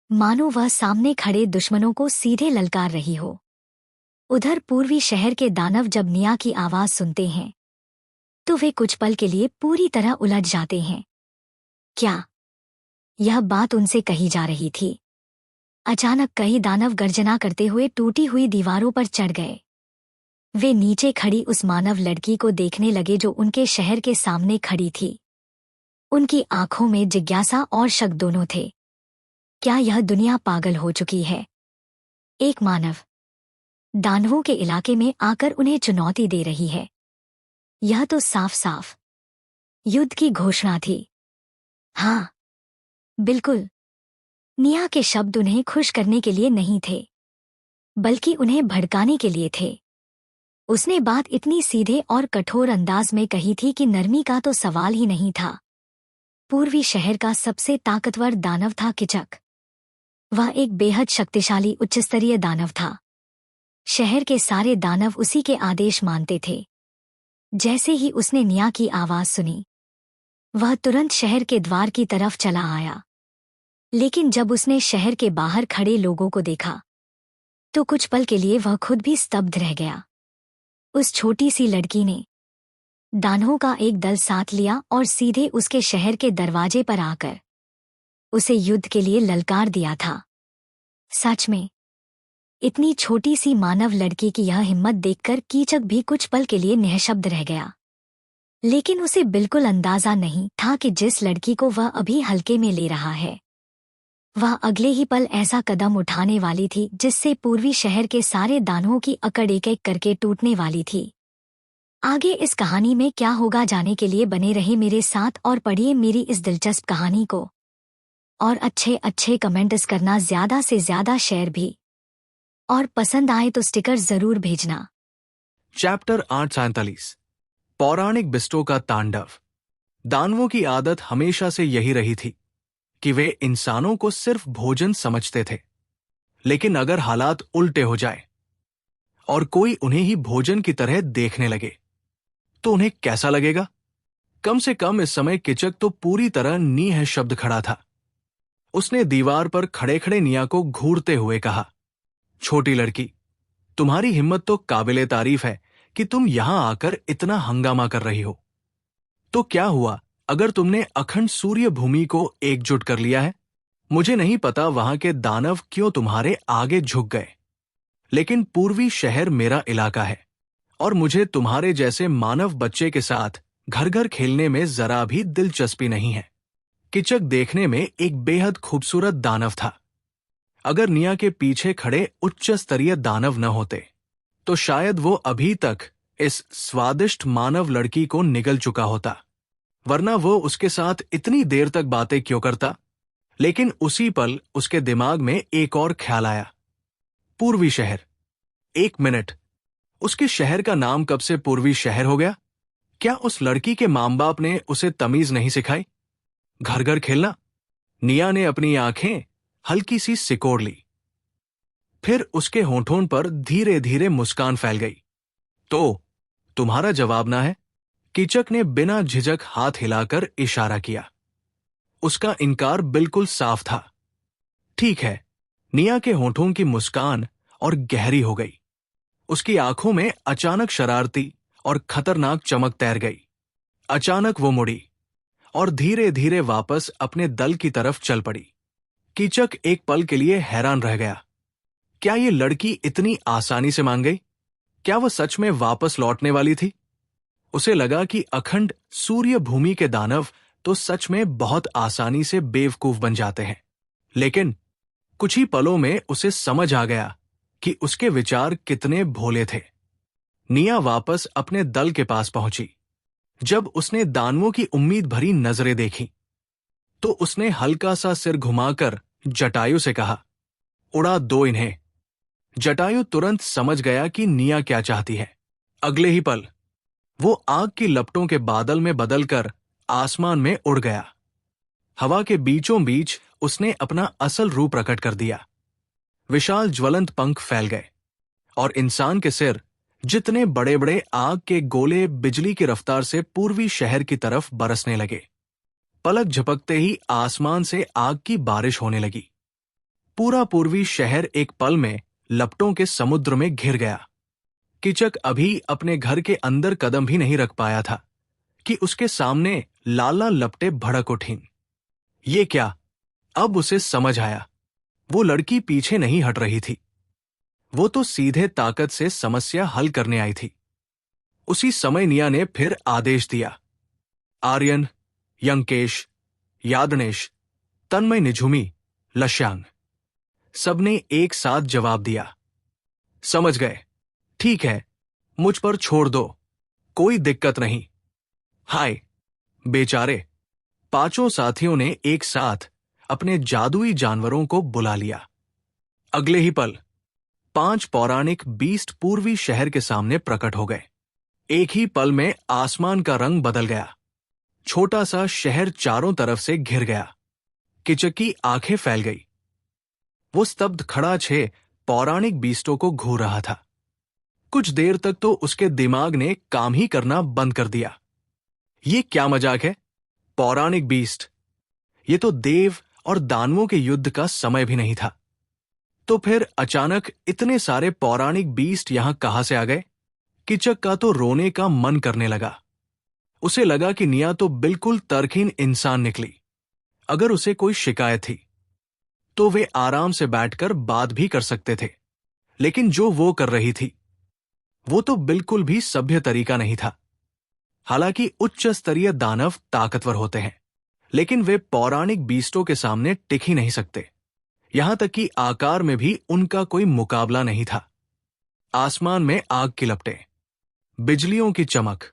D: मानो वह सामने खड़े दुश्मनों को सीधे ललकार रही हो। उधर पूर्वी शहर के दानव जब निया की आवाज सुनते हैं तो वे कुछ पल के लिए पूरी तरह उलझ जाते हैं। क्या यह बात उनसे कही जा रही थी? अचानक कई दानव गर्जना करते हुए टूटी हुई दीवारों पर चढ़ गए। वे नीचे खड़ी उस मानव लड़की को देखने लगे जो उनके शहर के सामने खड़ी थी। उनकी आंखों में जिज्ञासा और शक दोनों थे। क्या यह दुनिया पागल हो चुकी है? एक मानव दानवों के इलाके में आकर उन्हें चुनौती दे रही है। यह तो साफ साफ युद्ध की घोषणा थी। हाँ, बिल्कुल। निया के शब्द उन्हें खुश करने के लिए नहीं थे, बल्कि उन्हें भड़काने के लिए थे। उसने बात इतनी सीधे और कठोर अंदाज में कही थी कि नरमी का तो सवाल ही नहीं था। पूर्वी शहर का सबसे ताकतवर दानव था किचक। वह एक बेहद शक्तिशाली उच्चस्तरीय दानव था। शहर के सारे दानव उसी के आदेश मानते थे। जैसे ही उसने निया की आवाज सुनी, वह तुरंत शहर के द्वार की तरफ चला आया। लेकिन जब उसने शहर के बाहर खड़े लोगों को देखा, तो कुछ पल के लिए वह खुद भी स्तब्ध रह गया। उस छोटी सी लड़की ने दानवों का एक दल साथ लिया और सीधे उसके शहर के दरवाजे पर आकर उसे युद्ध के लिए ललकार दिया था। सच में, इतनी छोटी सी मानव लड़की की यह हिम्मत देखकर कीचक भी कुछ पल के लिए निःशब्द रह गया। लेकिन उसे बिल्कुल अंदाजा नहीं था कि जिस लड़की को वह अभी हल्के में ले रहा है, वह अगले ही पल ऐसा कदम उठाने वाली थी जिससे पूर्वी शहर के सारे दानवों की अकड़ एक एक करके टूटने वाली थी। आगे इस कहानी में क्या होगा जाने के लिए बने रहे मेरे साथ और पढ़िए मेरी इस दिलचस्प कहानी को। और अच्छे कमेंट्स करना, ज्यादा से ज्यादा शेयर भी, और पसंद आए तो स्टिकर जरूर भेजना।
E: चैप्टर 847 पौराणिक बिस्टों का तांडव। दानवों की आदत हमेशा से यही रही थी कि वे इंसानों को सिर्फ भोजन समझते थे। लेकिन अगर हालात उल्टे हो जाए और कोई उन्हें ही भोजन की तरह देखने लगे, तो उन्हें कैसा लगेगा? कम से कम इस समय किचक तो पूरी तरह निःशब्द खड़ा था। उसने दीवार पर खड़े खड़े निया को घूरते हुए कहा, छोटी लड़की, तुम्हारी हिम्मत तो काबिले तारीफ है कि तुम यहां आकर इतना हंगामा कर रही हो। तो क्या हुआ अगर तुमने अखंड सूर्य भूमि को एकजुट कर लिया है? मुझे नहीं पता वहां के दानव क्यों तुम्हारे आगे झुक गए, लेकिन पूर्वी शहर मेरा इलाका है और मुझे तुम्हारे जैसे मानव बच्चे के साथ घर घर खेलने में जरा भी दिलचस्पी नहीं है। किचक देखने में एक बेहद खूबसूरत दानव था। अगर निया के पीछे खड़े उच्च स्तरीय दानव न होते, तो शायद वो अभी तक इस स्वादिष्ट मानव लड़की को निगल चुका होता, वरना वो उसके साथ इतनी देर तक बातें क्यों करता? लेकिन उसी पल उसके दिमाग में एक और ख्याल आया। पूर्वी शहर। 1 मिनट, उसके शहर का नाम कब से पूर्वी शहर हो गया? क्या उस लड़की के मां बाप ने उसे तमीज नहीं सिखाई? घर घर खेलना। निया ने अपनी आंखें हल्की सी सिकोड़ ली। फिर उसके होंठों पर धीरे धीरे मुस्कान फैल गई। तो तुम्हारा जवाब ना है? कीचक ने बिना झिझक हाथ हिलाकर इशारा किया। उसका इनकार बिल्कुल साफ था। ठीक है। निया के होंठों की मुस्कान और गहरी हो गई। उसकी आंखों में अचानक शरारती और खतरनाक चमक तैर गई। अचानक वो मुड़ी और धीरे धीरे वापस अपने दल की तरफ चल पड़ी। कीचक एक पल के लिए हैरान रह गया। क्या ये लड़की इतनी आसानी से मान गई? क्या वो सच में वापस लौटने वाली थी? उसे लगा कि अखंड सूर्य भूमि के दानव तो सच में बहुत आसानी से बेवकूफ बन जाते हैं। लेकिन कुछ ही पलों में उसे समझ आ गया कि उसके विचार कितने भोले थे। निया वापस अपने दल के पास पहुंची। जब उसने दानवों की उम्मीद भरी नजरें देखी, तो उसने हल्का सा सिर घुमाकर जटायु से कहा, उड़ा दो इन्हें। जटायु तुरंत समझ गया कि निया क्या चाहती है। अगले ही पल वो आग की लपटों के बादल में बदलकर आसमान में उड़ गया। हवा के बीचों बीच उसने अपना असल रूप प्रकट कर दिया। विशाल ज्वलंत पंख फैल गए और इंसान के सिर जितने बड़े बड़े आग के गोले बिजली की रफ्तार से पूर्वी शहर की तरफ बरसने लगे। पलक झपकते ही आसमान से आग की बारिश होने लगी। पूरा पूर्वी शहर एक पल में लपटों के समुद्र में घिर गया। कीचक अभी अपने घर के अंदर कदम भी नहीं रख पाया था कि उसके सामने लाल लाल लपटें भड़क उठीं। ये क्या? अब उसे समझ आया। वो लड़की पीछे नहीं हट रही थी। वो तो सीधे ताकत से समस्या हल करने आई थी। उसी समय निया ने फिर आदेश दिया। आर्यन, यंकेश, यादनेश, तन्मय निझुमी, लश्यांग, सबने एक साथ जवाब दिया। समझ गए। ठीक है, मुझ पर छोड़ दो, कोई दिक्कत नहीं। हाय। बेचारे पांचों साथियों ने एक साथ अपने जादुई जानवरों को बुला लिया। अगले ही पल 5 पौराणिक बीस्ट पूर्वी शहर के सामने प्रकट हो गए। एक ही पल में आसमान का रंग बदल गया। छोटा सा शहर चारों तरफ से घिर गया। कीचक की आंखें फैल गई। वो स्तब्ध खड़ा 6 पौराणिक बीस्टों को घूर रहा था। कुछ देर तक तो उसके दिमाग ने काम ही करना बंद कर दिया। ये क्या मजाक है? पौराणिक बीस्ट! ये तो देव और दानवों के युद्ध का समय भी नहीं था। तो फिर अचानक इतने सारे पौराणिक बीस्ट यहां कहां से आ गए? किचक का तो रोने का मन करने लगा। उसे लगा कि निया तो बिल्कुल तर्कहीन इंसान निकली। अगर उसे कोई शिकायत थी तो वे आराम से बैठकर बात भी कर सकते थे, लेकिन जो वो कर रही थी वो तो बिल्कुल भी सभ्य तरीका नहीं था। हालांकि उच्च स्तरीय दानव ताकतवर होते हैं, लेकिन वे पौराणिक बीस्टों के सामने टिक ही नहीं सकते। यहां तक कि आकार में भी उनका कोई मुकाबला नहीं था। आसमान में आग की लपटें, बिजलियों की चमक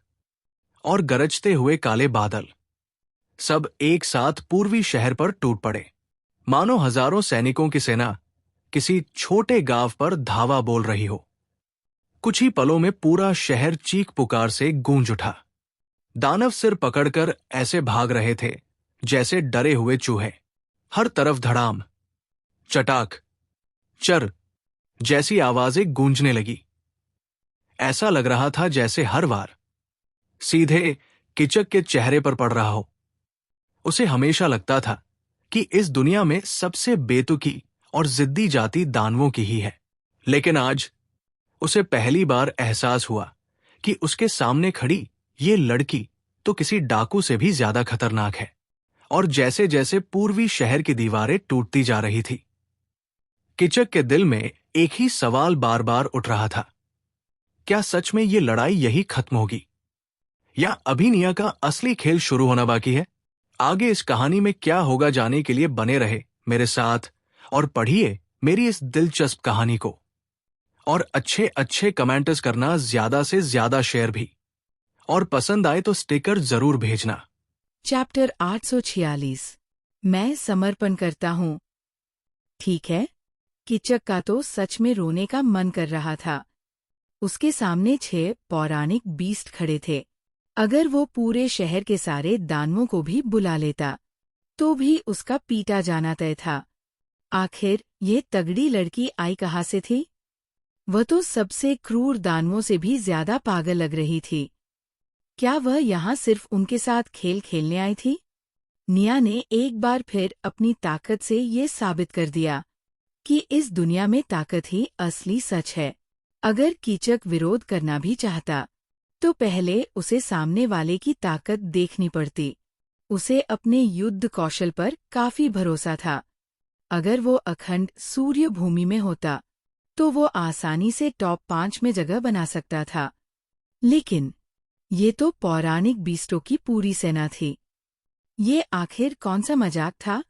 E: और गरजते हुए काले बादल सब एक साथ पूर्वी शहर पर टूट पड़े, मानो हजारों सैनिकों की सेना किसी छोटे गांव पर धावा बोल रही हो। कुछ ही पलों में पूरा शहर चीख पुकार से गूंज उठा। दानव सिर पकड़कर ऐसे भाग रहे थे जैसे डरे हुए चूहे। हर तरफ धड़ाम, चटाक, चर जैसी आवाजें गूंजने लगी। ऐसा लग रहा था जैसे हर वार सीधे किचक के चेहरे पर पड़ रहा हो। उसे हमेशा लगता था कि इस दुनिया में सबसे बेतुकी और जिद्दी जाति दानवों की ही है, लेकिन आज उसे पहली बार एहसास हुआ कि उसके सामने खड़ी ये लड़की तो किसी डाकू से भी ज्यादा खतरनाक है। और जैसे जैसे पूर्वी शहर की दीवारें टूटती जा रही थी, किचक के दिल में एक ही सवाल बार बार उठ रहा था। क्या सच में ये लड़ाई यही खत्म होगी, या अभी निया का असली खेल शुरू होना बाकी है? आगे इस कहानी में क्या होगा जानने के लिए बने रहे मेरे साथ और पढ़िए मेरी इस दिलचस्प कहानी को। और अच्छे अच्छे कमेंट्स करना, ज्यादा से ज्यादा शेयर भी, और पसंद आए तो स्टिकर जरूर भेजना।
F: चैप्टर 846 मैं समर्पण करता हूँ। ठीक है, किचक का तो सच में रोने का मन कर रहा था। उसके सामने 6 पौराणिक बीस्ट खड़े थे। अगर वो पूरे शहर के सारे दानवों को भी बुला लेता तो भी उसका पीटा जाना तय था। आखिर ये तगड़ी लड़की आई कहाँ से थी? वह तो सबसे क्रूर दानवों से भी ज्यादा पागल लग रही थी। क्या वह यहाँ सिर्फ उनके साथ खेल खेलने आई थी? निया ने एक बार फिर अपनी ताकत से ये साबित कर दिया कि इस दुनिया में ताकत ही असली सच है। अगर कीचक विरोध करना भी चाहता तो पहले उसे सामने वाले की ताकत देखनी पड़ती। उसे अपने युद्ध कौशल पर काफी भरोसा था। अगर वो अखंड सूर्य भूमि में होता तो वो आसानी से टॉप 5 में जगह बना सकता था, लेकिन ये तो पौराणिक बीस्टों की पूरी सेना थी। ये आखिर कौन सा मजाक था?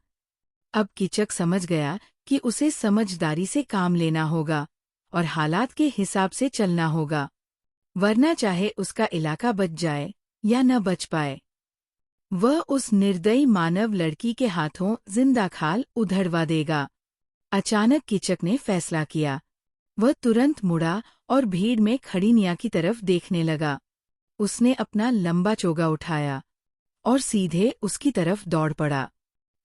F: अब किचक समझ गया कि उसे समझदारी से काम लेना होगा और हालात के हिसाब से चलना होगा, वरना चाहे उसका इलाका बच जाए या न बच पाए, वह उस निर्दयी मानव लड़की के हाथों जिंदा खाल उधड़वा देगा। अचानक किचक ने फैसला किया। वह तुरंत मुड़ा और भीड़ में खड़ी निया की तरफ देखने लगा। उसने अपना लंबा चोगा उठाया और सीधे उसकी तरफ दौड़ पड़ा।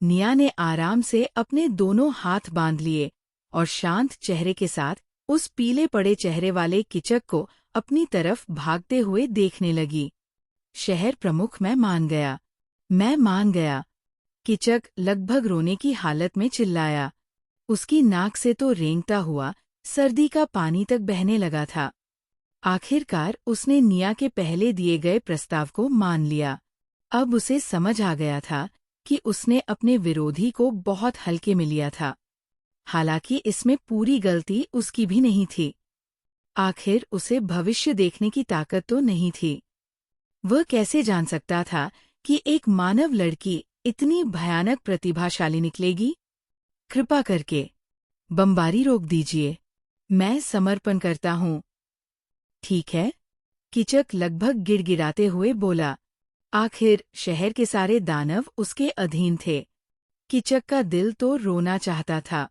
F: निया ने आराम से अपने दोनों हाथ बांध लिए और शांत चेहरे के साथ उस पीले पड़े चेहरे वाले किचक को अपनी तरफ भागते हुए देखने लगी। शहर प्रमुख, मैं मान गया, मैं मान गया। किचक लगभग रोने की हालत में चिल्लाया। उसकी नाक से तो रेंगता हुआ सर्दी का पानी तक बहने लगा था। आखिरकार उसने निया के पहले दिए गए प्रस्ताव को मान लिया। अब उसे समझ आ गया था कि उसने अपने विरोधी को बहुत हल्के में लिया था। हालांकि इसमें पूरी गलती उसकी भी नहीं थी। आखिर उसे भविष्य देखने की ताकत तो नहीं थी। वह कैसे जान सकता था कि एक मानव लड़की इतनी भयानक प्रतिभाशाली निकलेगी? कृपा करके बमबारी रोक दीजिए, मैं समर्पण करता हूँ। ठीक है, किचक लगभग गिड़गिड़ाते हुए बोला। आखिर शहर के सारे दानव उसके अधीन थे। किचक का दिल तो रोना चाहता था,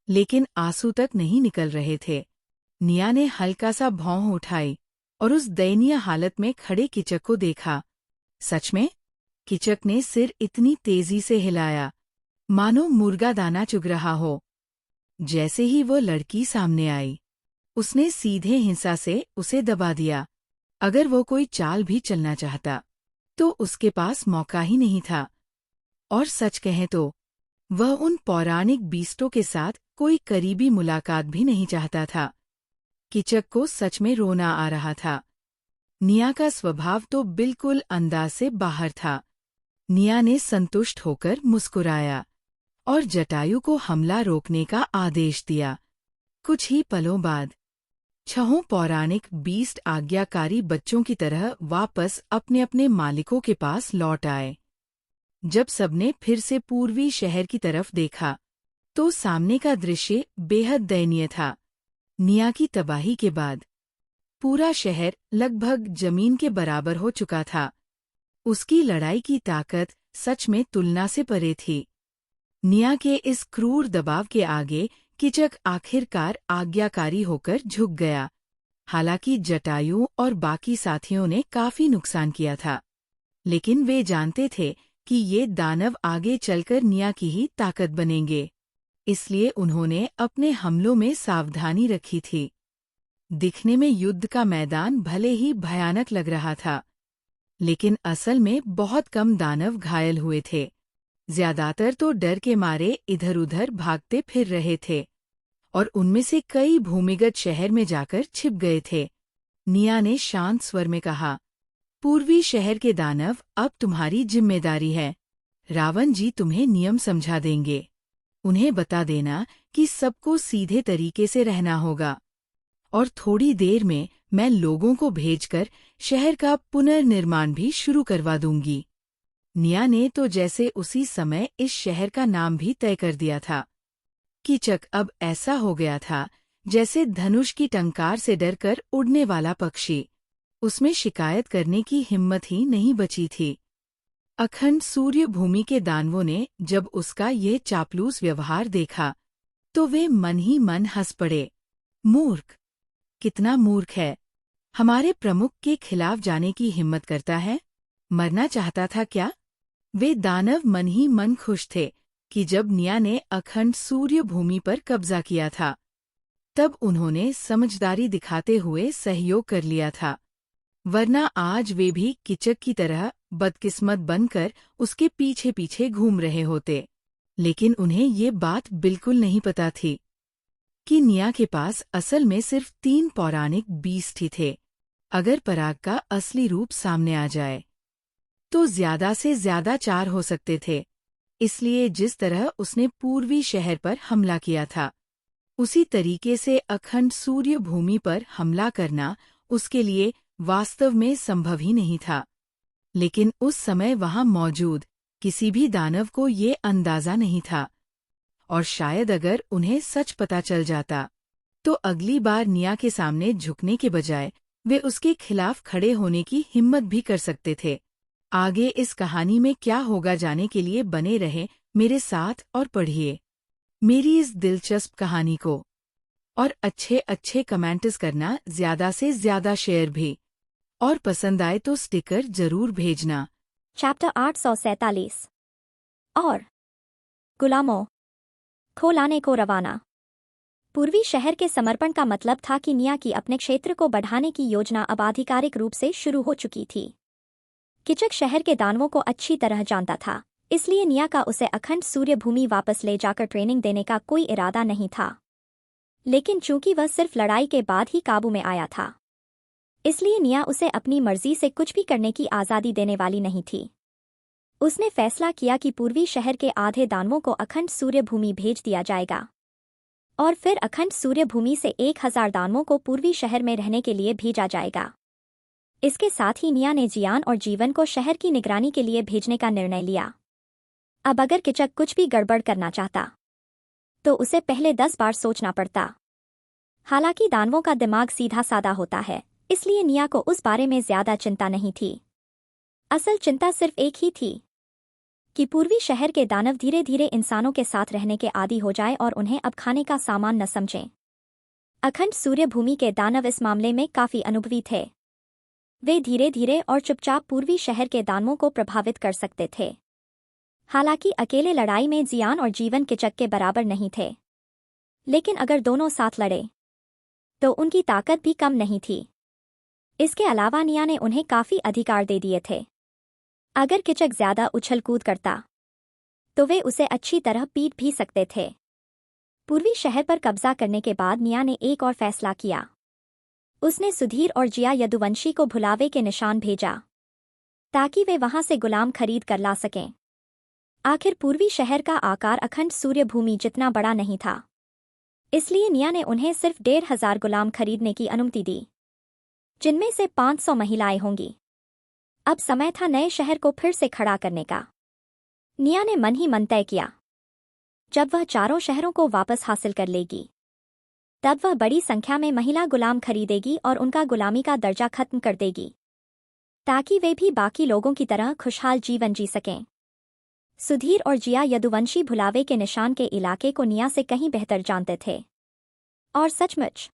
F: लेकिन आंसू तक नहीं निकल रहे थे। निया ने हल्का सा भौं उठाई और उस दयनीय हालत में खड़े किचक को देखा। सच में? किचक ने सिर इतनी तेजी से हिलाया मानो मुर्गा दाना चुग रहा हो। जैसे ही वो लड़की सामने आई, उसने सीधे हिंसा से उसे दबा दिया। अगर वो कोई चाल भी चलना चाहता तो उसके पास मौका ही नहीं था। और सच कहें तो वह उन पौराणिक बीस्टों के साथ कोई करीबी मुलाकात भी नहीं चाहता था। किचक को सच में रोना आ रहा था। निया का स्वभाव तो बिल्कुल अंदाज से बाहर था। निया ने संतुष्ट होकर मुस्कुराया और जटायु को हमला रोकने का आदेश दिया। कुछ ही पलों बाद छहों पौराणिक बीस्ट आज्ञाकारी बच्चों की तरह वापस अपने अपने मालिकों के पास लौट आए। जब सबने फिर से पूर्वी शहर की तरफ देखा तो सामने का दृश्य बेहद दयनीय था। निया की तबाही के बाद पूरा शहर लगभग जमीन के बराबर हो चुका था। उसकी लड़ाई की ताकत सच में तुलना से परे थी। निया के इस क्रूर दबाव के आगे किचक आखिरकार आज्ञाकारी होकर झुक गया। हालांकि जटायु और बाकी साथियों ने काफी नुकसान किया था, लेकिन वे जानते थे कि ये दानव आगे चलकर निया की ही ताकत बनेंगे। इसलिए उन्होंने अपने हमलों में सावधानी रखी थी। दिखने में युद्ध का मैदान भले ही भयानक लग रहा था, लेकिन असल में बहुत कम दानव घायल हुए थे। ज्यादातर तो डर के मारे इधर-उधर भागते फिर रहे थे और उनमें से कई भूमिगत शहर में जाकर छिप गए थे। निया ने शांत स्वर में कहा, पूर्वी शहर के दानव अब तुम्हारी जिम्मेदारी है। रावण जी तुम्हें नियम समझा देंगे। उन्हें बता देना कि सबको सीधे तरीके से रहना होगा और थोड़ी देर में मैं लोगों को भेजकर शहर का पुनर्निर्माण भी शुरू करवा दूंगी। निया ने तो जैसे उसी समय इस शहर का नाम भी तय कर दिया था। कीचक अब ऐसा हो गया था जैसे धनुष की टंकार से डरकर उड़ने वाला पक्षी। उसमें शिकायत करने की हिम्मत ही नहीं बची थी। अखंड सूर्य भूमि के दानवों ने जब उसका ये चापलूस व्यवहार देखा तो वे मन ही मन हंस पड़े। मूर्ख, कितना मूर्ख है! हमारे प्रमुख के खिलाफ जाने की हिम्मत करता है। मरना चाहता था क्या? वे दानव मन ही मन खुश थे कि जब निया ने अखंड सूर्य भूमि पर कब्जा किया था तब उन्होंने समझदारी दिखाते हुए सहयोग कर लिया था, वरना आज वे भी कीचक की तरह बदकिस्मत बनकर उसके पीछे पीछे घूम रहे होते। लेकिन उन्हें ये बात बिल्कुल नहीं पता थी कि निया के पास असल में सिर्फ 3 पौराणिक बीस्ट ही थे। अगर पराग का असली रूप सामने आ जाए तो ज्यादा से ज्यादा 4 हो सकते थे। इसलिए जिस तरह उसने पूर्वी शहर पर हमला किया था उसी तरीके से अखंड सूर्य भूमि पर हमला करना उसके लिए वास्तव में संभव ही नहीं था। लेकिन उस समय वहां मौजूद किसी भी दानव को ये अंदाजा नहीं था, और शायद अगर उन्हें सच पता चल जाता तो अगली बार निया के सामने झुकने के बजाय वे उसके खिलाफ खड़े होने की हिम्मत भी कर सकते थे। आगे इस कहानी में क्या होगा जानने के लिए बने रहे मेरे साथ और पढ़िए मेरी इस दिलचस्प कहानी को, और अच्छे अच्छे कमेंट्स करना, ज्यादा से ज्यादा शेयर भी, और पसंद आए तो स्टिकर जरूर भेजना।
G: चैप्टर 847 और गुलामों को लाने को रवाना। पूर्वी शहर के समर्पण का मतलब था कि निया की अपने क्षेत्र को बढ़ाने की योजना अब आधिकारिक रूप से शुरू हो चुकी थी। कीचक शहर के दानवों को अच्छी तरह जानता था, इसलिए निया का उसे अखंड सूर्य भूमि वापस ले जाकर ट्रेनिंग देने का कोई इरादा नहीं था। लेकिन चूंकि वह सिर्फ लड़ाई के बाद ही काबू में आया था, इसलिए निया उसे अपनी मर्जी से कुछ भी करने की आज़ादी देने वाली नहीं थी। उसने फैसला किया कि पूर्वी शहर के आधे दानवों को अखंड सूर्य भूमि भेज दिया जाएगा और फिर अखंड सूर्य भूमि से 1000 दानवों को पूर्वी शहर में रहने के लिए भेजा जाएगा। इसके साथ ही निया ने जियान और जीवन को शहर की निगरानी के लिए भेजने का निर्णय लिया। अब अगर कीचक कुछ भी गड़बड़ करना चाहता तो उसे पहले 10 बार सोचना पड़ता। हालांकि दानवों का दिमाग सीधा सादा होता है, इसलिए निया को उस बारे में ज्यादा चिंता नहीं थी। असल चिंता सिर्फ एक ही थी कि पूर्वी शहर के दानव धीरे धीरे इंसानों के साथ रहने के आदी हो जाए और उन्हें अब खाने का सामान न समझें। अखंड सूर्य भूमि के दानव इस मामले में काफी अनुभवी थे। वे धीरे धीरे और चुपचाप पूर्वी शहर के दानवों को प्रभावित कर सकते थे। हालांकि अकेले लड़ाई में जियान और जीवन कीचक के बराबर नहीं थे, लेकिन अगर दोनों साथ लड़े तो उनकी ताकत भी कम नहीं थी। इसके अलावा निया ने उन्हें काफी अधिकार दे दिए थे। अगर किचक ज्यादा उछल कूद करता तो वे उसे अच्छी तरह पीट भी सकते थे। पूर्वी शहर पर कब्जा करने के बाद निया ने एक और फैसला किया। उसने सुधीर और जिया यदुवंशी को भुलावे के निशान भेजा ताकि वे वहां से गुलाम खरीद कर ला सकें। आखिर पूर्वी शहर का आकार अखंड सूर्य भूमि जितना बड़ा नहीं था, इसलिए निया ने उन्हें सिर्फ 1,500 गुलाम खरीदने की अनुमति दी, जिनमें से 500 महिलाएं होंगी। अब समय था नए शहर को फिर से खड़ा करने का। निया ने मन ही मन तय किया, जब वह चारों शहरों को वापस हासिल कर लेगी, तब वह बड़ी संख्या में महिला गुलाम खरीदेगी और उनका गुलामी का दर्जा खत्म कर देगी, ताकि वे भी बाकी लोगों की तरह खुशहाल जीवन जी सकें। सुधीर और जिया यदुवंशी भुलावे के निशान के इलाके को निया से कहीं बेहतर जानते थे, और सचमुच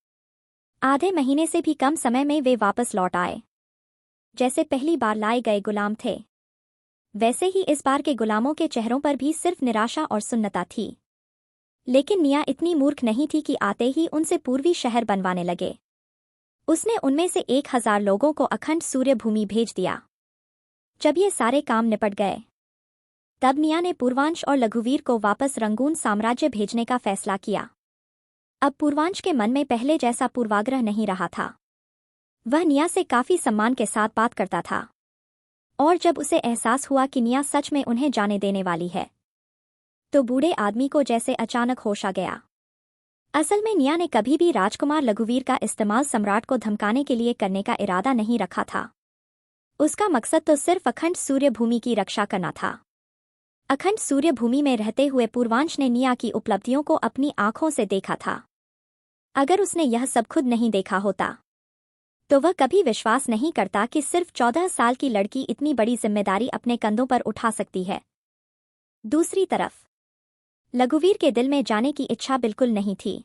G: आधे महीने से भी कम समय में वे वापस लौट आए। जैसे पहली बार लाए गए गुलाम थे, वैसे ही इस बार के गुलामों के चेहरों पर भी सिर्फ निराशा और सुन्नता थी। लेकिन निया इतनी मूर्ख नहीं थी कि आते ही उनसे पूर्वी शहर बनवाने लगे। उसने उनमें से 1,000 लोगों को अखंड सूर्य भूमि भेज दिया। जब ये सारे काम निपट गए, तब निया ने पूर्वांश और लघुवीर को वापस रंगून साम्राज्य भेजने का फैसला किया। अब पूर्वांश के मन में पहले जैसा पूर्वाग्रह नहीं रहा था। वह निया से काफी सम्मान के साथ बात करता था, और जब उसे एहसास हुआ कि निया सच में उन्हें जाने देने वाली है, तो बूढ़े आदमी को जैसे अचानक होश आ गया। असल में निया ने कभी भी राजकुमार लघुवीर का इस्तेमाल सम्राट को धमकाने के लिए करने का इरादा नहीं रखा था। उसका मकसद तो सिर्फ अखंड सूर्य भूमि की रक्षा करना था। अखंड सूर्य भूमि में रहते हुए पूर्वांश ने निया की उपलब्धियों को अपनी आंखों से देखा था। अगर उसने यह सब खुद नहीं देखा होता, तो वह कभी विश्वास नहीं करता कि सिर्फ 14 साल की लड़की इतनी बड़ी जिम्मेदारी अपने कंधों पर उठा सकती है। दूसरी तरफ लघुवीर के दिल में जाने की इच्छा बिल्कुल नहीं थी।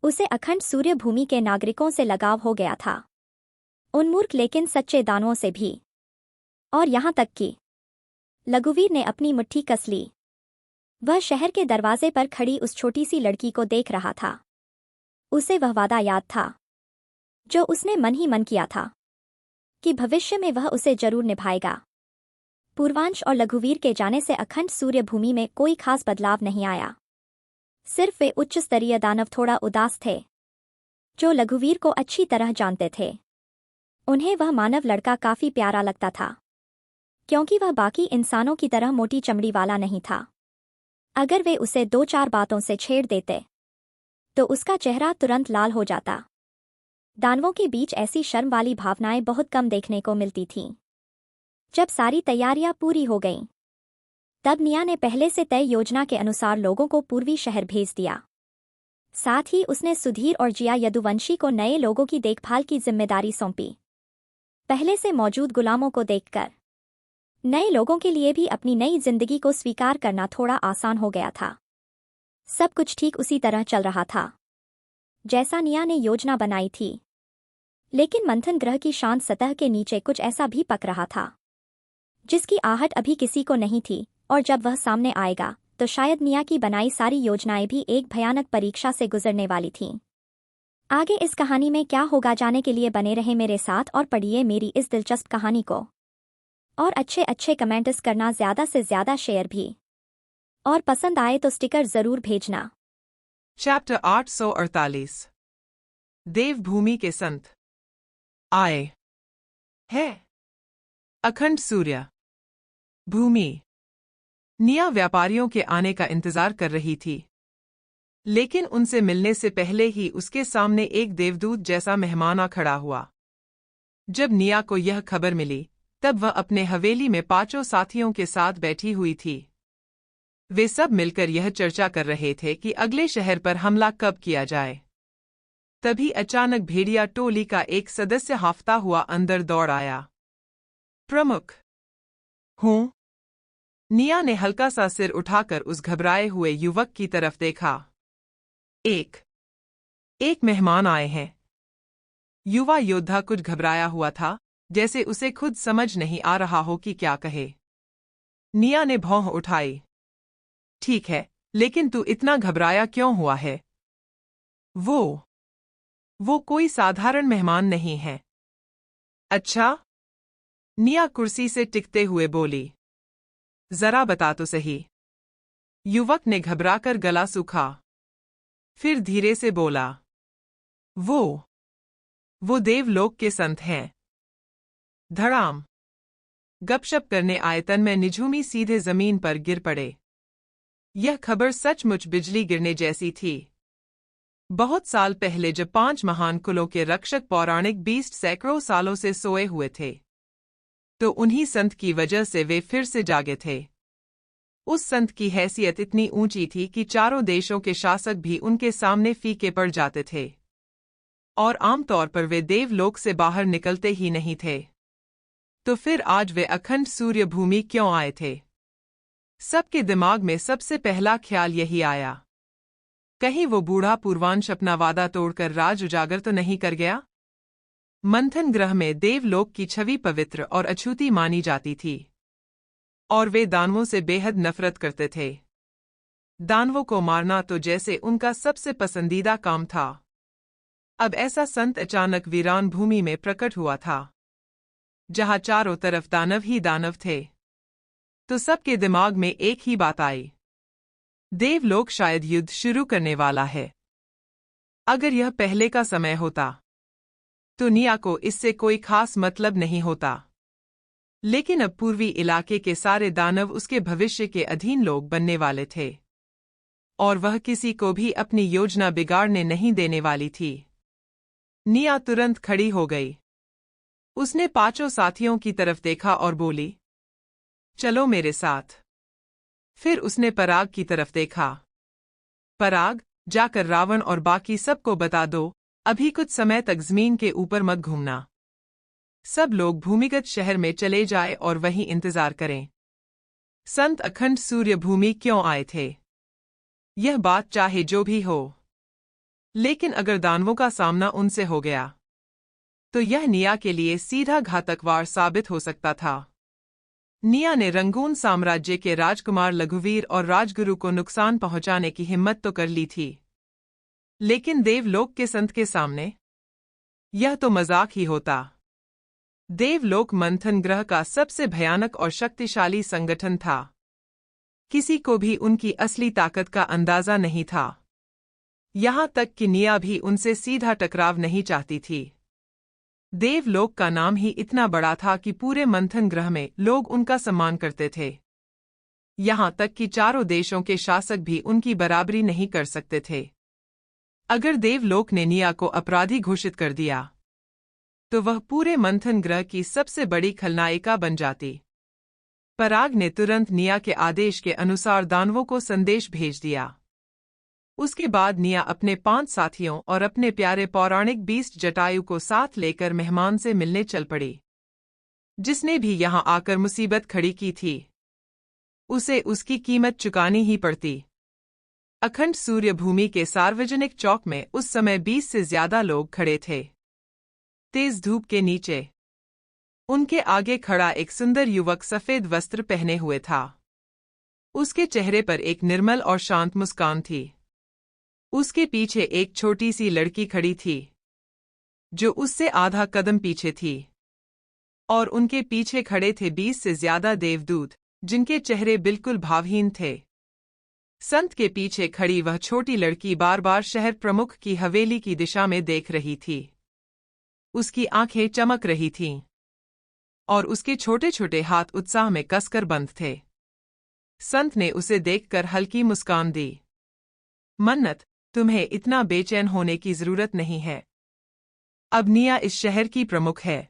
G: उसे अखंड सूर्य भूमि के नागरिकों से लगाव हो गया था, उन मूर्ख लेकिन सच्चे दानवों से भी। और यहां तक कि लघुवीर ने अपनी मुट्ठी कस ली। वह शहर के दरवाजे पर खड़ी उस छोटी सी लड़की को देख रहा था। उसे वह वादा याद था जो उसने मन ही मन किया था कि भविष्य में वह उसे जरूर निभाएगा। पूर्वांश और लघुवीर के जाने से अखंड सूर्य भूमि में कोई खास बदलाव नहीं आया। सिर्फ वे उच्च स्तरीय दानव थोड़ा उदास थे, जो लघुवीर को अच्छी तरह जानते थे। उन्हें वह मानव लड़का काफी प्यारा लगता था, क्योंकि वह बाकी इंसानों की तरह मोटी चमड़ी वाला नहीं था। अगर वे उसे 2-4 बातों से छेड़ देते, तो उसका चेहरा तुरंत लाल हो जाता। दानवों के बीच ऐसी शर्म वाली भावनाएं बहुत कम देखने को मिलती थीं। जब सारी तैयारियां पूरी हो गईं, तब निया ने पहले से तय योजना के अनुसार लोगों को पूर्वी शहर भेज दिया। साथ ही उसने सुधीर और जिया यदुवंशी को नए लोगों की देखभाल की जिम्मेदारी सौंपी। पहले से मौजूद गुलामों को देखकर नए लोगों के लिए भी अपनी नई जिंदगी को स्वीकार करना थोड़ा आसान हो गया था। सब कुछ ठीक उसी तरह चल रहा था जैसा निया ने योजना बनाई थी। लेकिन मंथन ग्रह की शांत सतह के नीचे कुछ ऐसा भी पक रहा था, जिसकी आहट अभी किसी को नहीं थी, और जब वह सामने आएगा तो शायद निया की बनाई सारी योजनाएं भी एक भयानक परीक्षा से गुजरने वाली थीं। आगे इस कहानी में क्या होगा जानने के लिए बने रहे मेरे साथ और पढ़िए मेरी इस दिलचस्प कहानी को। और अच्छे कमेंट्स करना, ज़्यादा से ज़्यादा शेयर भी, और पसंद आए तो स्टिकर ज़रूर भेजना।
H: चैप्टर 848 देवभूमि के संत आए है। अखंड सूर्य भूमि। निया व्यापारियों के आने का इंतजार कर रही थी, लेकिन उनसे मिलने से पहले ही उसके सामने एक देवदूत जैसा मेहमान आ खड़ा हुआ। जब निया को यह खबर मिली, तब वह अपने हवेली में 5 साथियों के साथ बैठी हुई थी। वे सब मिलकर यह चर्चा कर रहे थे कि अगले शहर पर हमला कब किया जाए। तभी अचानक भेड़िया टोली का एक सदस्य हांफता हुआ अंदर दौड़ आया। प्रमुख हूँ। निया ने हल्का सा सिर उठाकर उस घबराए हुए युवक की तरफ देखा। एक मेहमान आए हैं। युवा योद्धा कुछ घबराया हुआ था, जैसे उसे खुद समझ नहीं आ रहा हो कि क्या कहे। निया ने भौं उठाई। ठीक है, लेकिन तू इतना घबराया क्यों हुआ है? वो वो कोई साधारण मेहमान नहीं है। अच्छा? निया कुर्सी से टिकते हुए बोली। जरा बता तो सही। युवक ने घबराकर गला सूखा। फिर धीरे से बोला, वो देवलोक के संत हैं। धड़ाम। गपशप करने आयतन में निझूमी सीधे जमीन पर गिर पड़े। यह खबर सचमुच बिजली गिरने जैसी थी। बहुत साल पहले जब 5 महान कुलों के रक्षक पौराणिक बीस्ट सैकड़ों सालों से सोए हुए थे, तो उन्हीं संत की वजह से वे फिर से जागे थे। उस संत की हैसियत इतनी ऊंची थी कि चारों देशों के शासक भी उनके सामने फीके पड़ जाते थे, और आमतौर पर वे देवलोक से बाहर निकलते ही नहीं थे। तो फिर आज वे अखंड सूर्य भूमि क्यों आए थे? सबके दिमाग में सबसे पहला ख्याल यही आया, कहीं वो बूढ़ा पूर्वांश अपना वादा तोड़कर राज उजागर तो नहीं कर गया? मंथन ग्रह में देवलोक की छवि पवित्र और अछूती मानी जाती थी, और वे दानवों से बेहद नफरत करते थे। दानवों को मारना तो जैसे उनका सबसे पसंदीदा काम था। अब ऐसा संत अचानक वीरान भूमि में प्रकट हुआ था, जहां चारों तरफ दानव ही दानव थे। तो सबके दिमाग में एक ही बात आई, देवलोक शायद युद्ध शुरू करने वाला है। अगर यह पहले का समय होता तो निया को इससे कोई खास मतलब नहीं होता, लेकिन अब पूर्वी इलाके के सारे दानव उसके भविष्य के अधीन लोग बनने वाले थे, और वह किसी को भी अपनी योजना बिगाड़ने नहीं देने वाली थी। निया तुरंत खड़ी हो गई। उसने 5 साथियों की तरफ देखा और बोली, चलो मेरे साथ। फिर उसने पराग की तरफ देखा। पराग, जाकर रावण और बाकी सबको बता दो, अभी कुछ समय तक जमीन के ऊपर मत घूमना। सब लोग भूमिगत शहर में चले जाए और वहीं इंतजार करें। संत अखंड सूर्य भूमि क्यों आए थे? यह बात चाहे जो भी हो, लेकिन अगर दानवों का सामना उनसे हो गया, तो यह निया के लिए सीधा घातकवार साबित हो सकता था। निया ने रंगून साम्राज्य के राजकुमार लघुवीर और राजगुरु को नुकसान पहुंचाने की हिम्मत तो कर ली थी, लेकिन देवलोक के संत के सामने यह तो मजाक ही होता। देवलोक मंथन ग्रह का सबसे भयानक और शक्तिशाली संगठन था। किसी को भी उनकी असली ताकत का अंदाजा नहीं था, यहां तक कि निया भी उनसे सीधा टकराव नहीं चाहती थी। देवलोक का नाम ही इतना बड़ा था कि पूरे मंथन ग्रह में लोग उनका सम्मान करते थे। यहां तक कि चारों देशों के शासक भी उनकी बराबरी नहीं कर सकते थे। अगर देवलोक ने निया को अपराधी घोषित कर दिया, तो वह पूरे मंथन ग्रह की सबसे बड़ी खलनायिका बन जाती। पराग ने तुरंत निया के आदेश के अनुसार दानवों को संदेश भेज दिया। उसके बाद निया अपने 5 साथियों और अपने प्यारे पौराणिक बीस्ट जटायु को साथ लेकर मेहमान से मिलने चल पड़ी। जिसने भी यहां आकर मुसीबत खड़ी की थी, उसे उसकी कीमत चुकानी ही पड़ती। अखंड सूर्य भूमि के सार्वजनिक चौक में उस समय 20 से ज्यादा लोग खड़े थे। तेज धूप के नीचे उनके आगे खड़ा एक सुंदर युवक सफेद वस्त्र पहने हुए था। उसके चेहरे पर एक निर्मल और शांत मुस्कान थी। उसके पीछे एक छोटी सी लड़की खड़ी थी, जो उससे आधा कदम पीछे थी, और उनके पीछे खड़े थे 20 से ज्यादा देवदूत, जिनके चेहरे बिल्कुल भावहीन थे। संत के पीछे खड़ी वह छोटी लड़की बार बार शहर प्रमुख की हवेली की दिशा में देख रही थी। उसकी आंखें चमक रही थीं, और उसके छोटे छोटे हाथ उत्साह में कसकर बंद थे। संत ने उसे देखकर हल्की मुस्कान दी। मन्नत, तुम्हें इतना बेचैन होने की जरूरत नहीं है। अब निया इस शहर की प्रमुख है,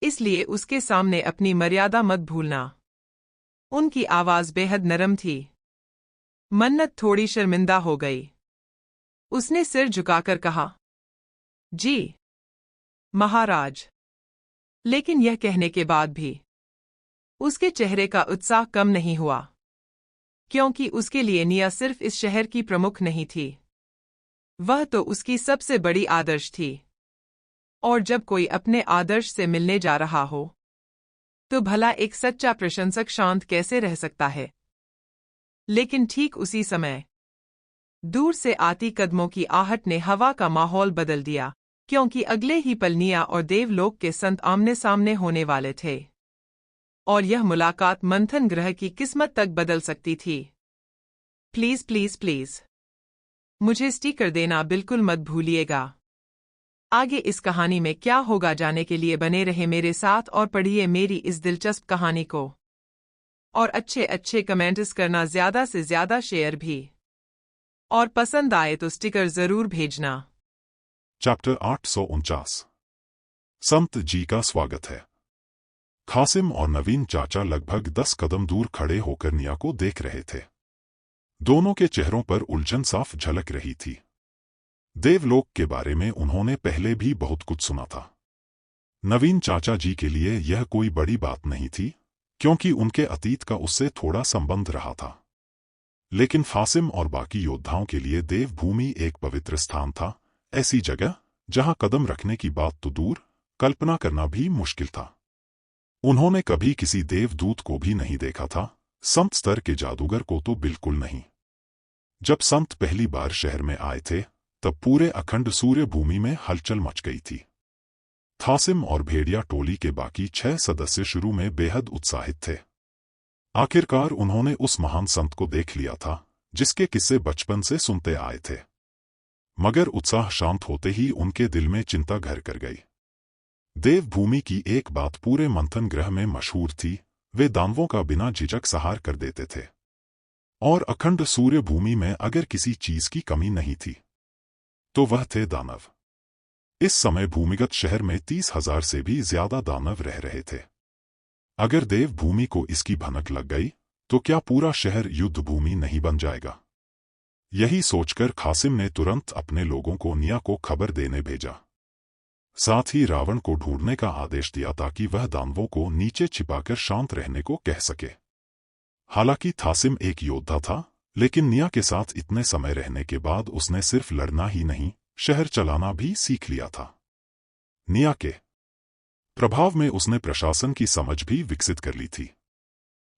H: इसलिए उसके सामने अपनी मर्यादा मत भूलना। उनकी आवाज बेहद नरम थी। मन्नत थोड़ी शर्मिंदा हो गई। उसने सिर झुकाकर कहा, जी महाराज। लेकिन यह कहने के बाद भी उसके चेहरे का उत्साह कम नहीं हुआ, क्योंकि उसके लिए निया सिर्फ इस शहर की प्रमुख नहीं थी, वह तो उसकी सबसे बड़ी आदर्श थी। और जब कोई अपने आदर्श से मिलने जा रहा हो, तो भला एक सच्चा प्रशंसक शांत कैसे रह सकता है? लेकिन ठीक उसी समय दूर से आती कदमों की आहट ने हवा का माहौल बदल दिया, क्योंकि अगले ही पल निया और देवलोक के संत आमने सामने होने वाले थे। और यह मुलाकात मंथन ग्रह की किस्मत तक बदल सकती थी। प्लीज प्लीज प्लीज मुझे स्टिकर देना बिल्कुल मत भूलिएगा। आगे इस कहानी में क्या होगा जानने के लिए बने रहे मेरे साथ और पढ़िए मेरी इस दिलचस्प कहानी को। और अच्छे अच्छे कमेंट्स करना, ज्यादा से ज्यादा शेयर भी। और पसंद आए तो स्टिकर जरूर भेजना।
A: चैप्टर 849 संत जी का स्वागत है। कासिम और नवीन चाचा लगभग 10 कदम दूर खड़े होकर निया को देख रहे थे। दोनों के चेहरों पर उलझन साफ झलक रही थी। देवलोक के बारे में उन्होंने पहले भी बहुत कुछ सुना था। नवीन चाचा जी के लिए यह कोई बड़ी बात नहीं थी, क्योंकि उनके अतीत का उससे थोड़ा संबंध रहा था। लेकिन कासिम और बाकी योद्धाओं के लिए देवभूमि एक पवित्र स्थान था, ऐसी जगह जहां कदम रखने की बात तो दूर, कल्पना करना भी मुश्किल था। उन्होंने कभी किसी देवदूत को भी नहीं देखा था, संत स्तर के जादूगर को तो बिल्कुल नहीं। जब संत पहली बार शहर में आए थे, तब पूरे अखंड सूर्य भूमि में हलचल मच गई थी। कासिम और भेड़िया टोली के बाकी 6 सदस्य शुरू में बेहद उत्साहित थे। आखिरकार उन्होंने उस महान संत को देख लिया था, जिसके किस्से बचपन से सुनते आए थे। मगर उत्साह शांत होते ही उनके दिल में चिंता घर कर गई। देवभूमि की एक बात पूरे मंथन ग्रह में मशहूर थी, वे दानवों का बिना झिझक सहार कर देते थे। और अखंड सूर्य भूमि में अगर किसी चीज की कमी नहीं थी, तो वह थे दानव। इस समय भूमिगत शहर में 30,000 से भी ज्यादा दानव रह रहे थे। अगर देवभूमि को इसकी भनक लग गई, तो क्या पूरा शहर युद्ध भूमि नहीं बन जाएगा? यही सोचकर कासिम ने तुरंत अपने लोगों को निया को खबर देने भेजा। साथ ही रावण को ढूंढने का आदेश दिया ताकि वह दानवों को नीचे छिपाकर शांत रहने को कह सके। हालांकि कासिम एक योद्धा था, लेकिन निया के साथ इतने समय रहने के बाद उसने सिर्फ लड़ना ही नहीं, शहर चलाना भी सीख लिया था। निया के प्रभाव में उसने प्रशासन की समझ भी विकसित कर ली थी।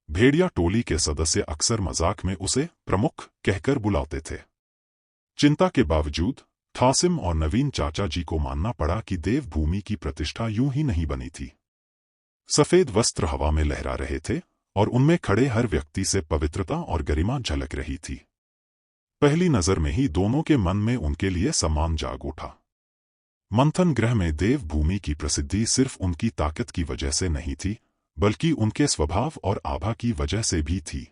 A: भेड़िया टोली के सदस्य अक्सर मजाक में उसे प्रमुख कहकर बुलाते थे। चिंता के बावजूद कासिम और नवीन चाचा जी को मानना पड़ा कि देवभूमि की प्रतिष्ठा यूं ही नहीं बनी थी। सफेद वस्त्र हवा में लहरा रहे थे और उनमें खड़े हर व्यक्ति से पवित्रता और गरिमा झलक रही थी। पहली नजर में ही दोनों के मन में उनके लिए सम्मान जाग उठा। मंथन ग्रह में देवभूमि की प्रसिद्धि सिर्फ उनकी ताकत की वजह से नहीं थी, बल्कि उनके स्वभाव और आभा की वजह से भी थी।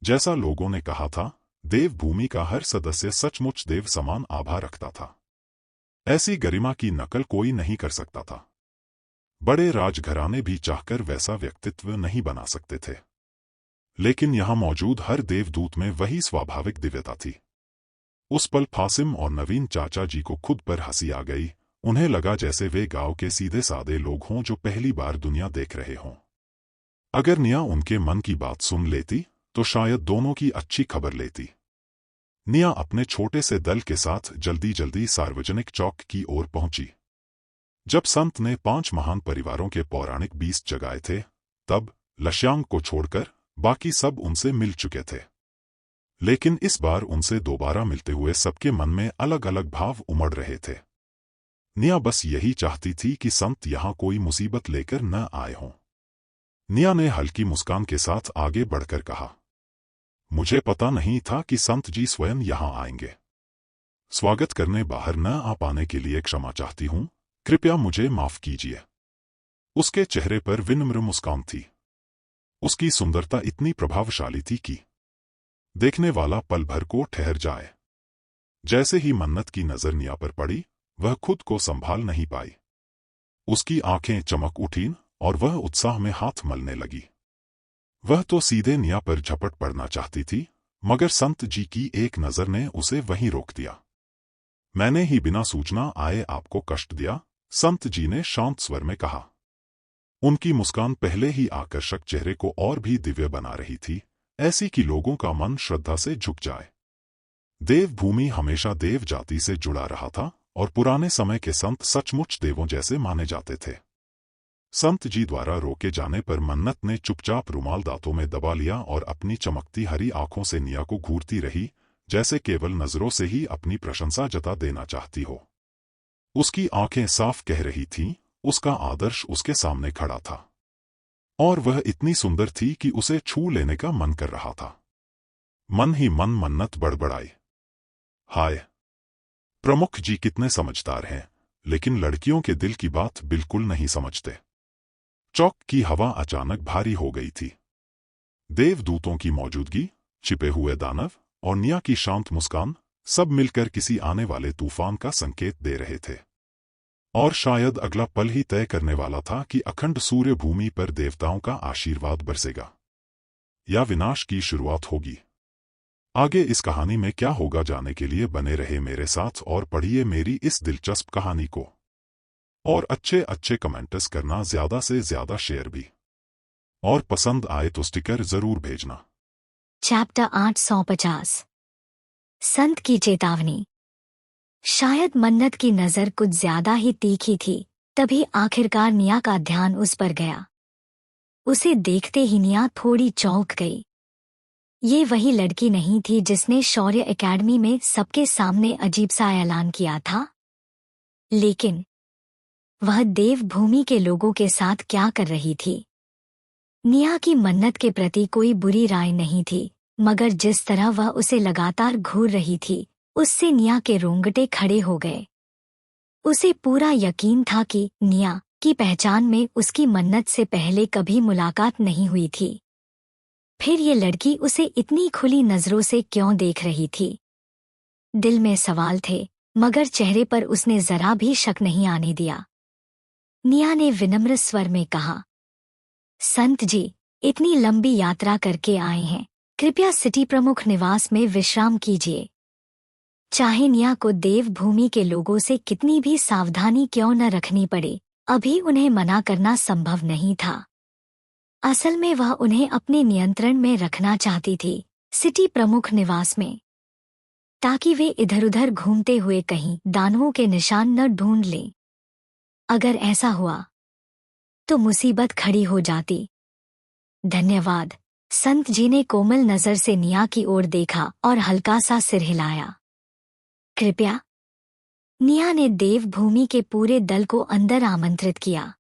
A: जैसा लोगों ने कहा था, देवभूमि का हर सदस्य सचमुच देव समान आभा रखता था। ऐसी गरिमा की नकल कोई नहीं कर सकता था। बड़े राजघराने भी चाहकर वैसा व्यक्तित्व नहीं बना सकते थे। लेकिन यहां मौजूद हर देवदूत में वही स्वाभाविक दिव्यता थी। उस पल कासिम और नवीन चाचा जी को खुद पर हंसी आ गई। उन्हें लगा जैसे वे गांव के सीधे सादे लोग हों जो पहली बार दुनिया देख रहे हों। अगर निया उनके मन की बात सुन लेती, तो शायद दोनों की अच्छी खबर लेती। निया अपने छोटे से दल के साथ जल्दी जल्दी सार्वजनिक चौक की ओर पहुंची। जब संत ने 5 महान परिवारों के पौराणिक बीस्ट जगाए थे, तब लश्यांग को छोड़कर बाकी सब उनसे मिल चुके थे। लेकिन इस बार उनसे दोबारा मिलते हुए सबके मन में अलग अलग भाव उमड़ रहे थे। निया बस यही चाहती थी कि संत यहां कोई मुसीबत लेकर न आए हों। निया ने हल्की मुस्कान के साथ आगे बढ़कर कहा, मुझे पता नहीं था कि संत जी स्वयं यहां आएंगे। स्वागत करने बाहर न आ पाने के लिए क्षमा चाहती हूं, कृपया मुझे माफ कीजिए। उसके चेहरे पर विनम्र मुस्कान थी। उसकी सुंदरता इतनी प्रभावशाली थी कि देखने वाला पल भर को ठहर जाए। जैसे ही मन्नत की नजर निया पर पड़ी, वह खुद को संभाल नहीं पाई। उसकी आंखें चमक उठीं और वह उत्साह में हाथ मलने लगी। वह तो सीधे निया पर झपट पड़ना चाहती थी, मगर संत जी की एक नजर ने उसे वहीं रोक दिया। मैंने ही बिना सूचना आए आपको कष्ट दिया, संत जी ने शांत स्वर में कहा। उनकी मुस्कान पहले ही आकर्षक चेहरे को और भी दिव्य बना रही थी, ऐसी कि लोगों का मन श्रद्धा से झुक जाए। देवभूमि हमेशा देव जाति से जुड़ा रहा था और पुराने समय के संत सचमुच देवों जैसे माने जाते थे। संत जी द्वारा रोके जाने पर मन्नत ने चुपचाप रुमाल दांतों में दबा लिया और अपनी चमकती हरी आंखों से निया को घूरती रही,
I: जैसे केवल नजरों से ही अपनी प्रशंसा जता देना चाहती हो। उसकी आंखें साफ कह रही थीं, उसका आदर्श उसके सामने खड़ा था और वह इतनी सुंदर थी कि उसे छू लेने का मन कर रहा था। मन ही मन मन्नत बड़बड़ाई, हाय प्रमुख जी कितने समझदार हैं, लेकिन लड़कियों के दिल की बात बिल्कुल नहीं समझते। चौक की हवा अचानक भारी हो गई थी। देवदूतों की मौजूदगी, छिपे हुए दानव और निया की शांत मुस्कान सब मिलकर किसी आने वाले तूफान का संकेत दे रहे थे। और शायद अगला पल ही तय करने वाला था कि अखंड सूर्य भूमि पर देवताओं का आशीर्वाद बरसेगा या विनाश की शुरुआत होगी। आगे इस कहानी में क्या होगा जानने के लिए बने रहे मेरे साथ और पढ़िए मेरी इस दिलचस्प कहानी को। और अच्छे अच्छे कमेंट्स करना, ज्यादा से ज्यादा शेयर भी, और पसंद आए तो स्टिकर जरूर भेजना।
D: चैप्टर 850 संत की चेतावनी। शायद मन्नत की नजर कुछ ज्यादा ही तीखी थी, तभी आखिरकार निया का ध्यान उस पर गया। उसे देखते ही निया थोड़ी चौंक गई। ये वही लड़की नहीं थी जिसने शौर्य एकेडमी में सबके सामने अजीब सा ऐलान किया था। लेकिन वह देवभूमि के लोगों के साथ क्या कर रही थी? निया की मन्नत के प्रति कोई बुरी राय नहीं थी, मगर जिस तरह वह उसे लगातार घूर रही थी, उससे निया के रोंगटे खड़े हो गए। उसे पूरा यकीन था कि निया की पहचान में उसकी मन्नत से पहले कभी मुलाकात नहीं हुई थी। फिर ये लड़की उसे इतनी खुली नजरों से क्यों देख रही थी? दिल में सवाल थे, मगर चेहरे पर उसने जरा भी शक नहीं आने दिया। निया ने विनम्र स्वर में कहा, संत जी, इतनी लंबी यात्रा करके आए हैं, कृपया सिटी प्रमुख निवास में विश्राम कीजिए। चाहे निया को देवभूमि के लोगों से कितनी भी सावधानी क्यों न रखनी पड़े, अभी उन्हें मना करना संभव नहीं था। असल में वह उन्हें अपने नियंत्रण में रखना चाहती थी, सिटी प्रमुख निवास में, ताकि वे इधर-उधर घूमते हुए कहीं दानवों के निशान न ढूंढ लें। अगर ऐसा हुआ तो मुसीबत खड़ी हो जाती। धन्यवाद। संत जी ने कोमल नजर से निया की ओर देखा और हल्का सा सिर हिलाया। कृपया। निया ने देवभूमि के पूरे दल को अंदर आमंत्रित किया।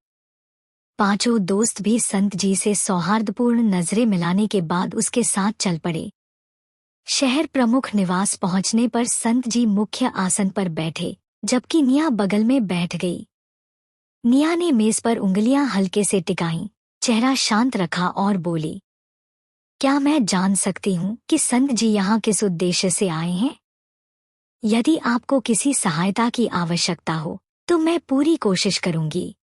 D: पांचों दोस्त भी संत जी से सौहार्दपूर्ण नजरें मिलाने के बाद उसके साथ चल पड़े। शहर प्रमुख निवास पहुंचने पर संत जी मुख्य आसन पर बैठे, जबकि निया बगल में बैठ गई। निया ने मेज पर उंगलियां हल्के से टिकाईं, चेहरा शांत रखा और बोली, क्या मैं जान सकती हूँ कि संत जी यहाँ किस उद्देश्य से आए हैं? यदि आपको किसी सहायता की आवश्यकता हो तो मैं पूरी कोशिश करूंगी।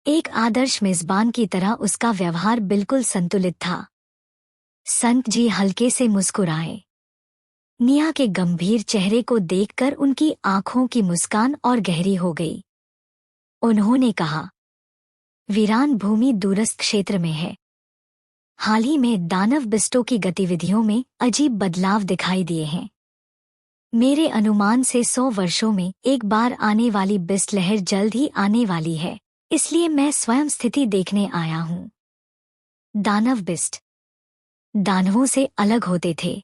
D: एक आदर्श मेजबान की तरह उसका व्यवहार बिल्कुल संतुलित था। संत जी हल्के से मुस्कुराए। निया के गंभीर चेहरे को देखकर उनकी आंखों की मुस्कान और गहरी हो गई। उन्होंने कहा, वीरान भूमि दूरस्थ क्षेत्र में है। हाल ही में दानव बिस्टों की गतिविधियों में अजीब बदलाव दिखाई दिए हैं। मेरे अनुमान से 100 वर्षों में एक बार आने वाली बिस्ट लहर जल्द ही आने वाली है, इसलिए मैं स्वयं स्थिति देखने आया हूँ। दानव बिस्ट दानवों से अलग होते थे।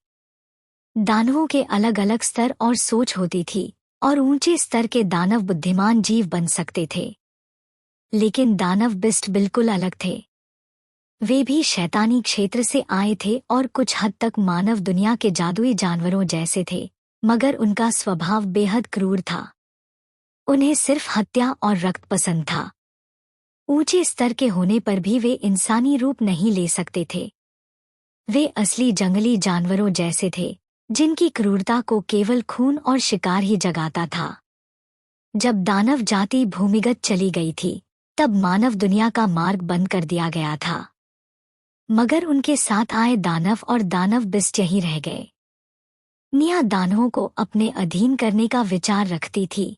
D: दानवों के अलग अलग स्तर और सोच होती थी, और ऊंचे स्तर के दानव बुद्धिमान जीव बन सकते थे। लेकिन दानव बिस्ट बिल्कुल अलग थे। वे भी शैतानी क्षेत्र से आए थे और कुछ हद तक मानव दुनिया के जादुई जानवरों जैसे थे, मगर उनका स्वभाव बेहद क्रूर था। उन्हें सिर्फ हत्या और रक्त पसंद था। ऊंचे स्तर के होने पर भी वे इंसानी रूप नहीं ले सकते थे। वे असली जंगली जानवरों जैसे थे, जिनकी क्रूरता को केवल खून और शिकार ही जगाता था। जब दानव जाति भूमिगत चली गई थी, तब मानव दुनिया का मार्ग बंद कर दिया गया था। मगर उनके साथ आए दानव और दानव बिस्ट यहीं रह गए। निया दानवों को अपने अधीन करने का विचार रखती थी,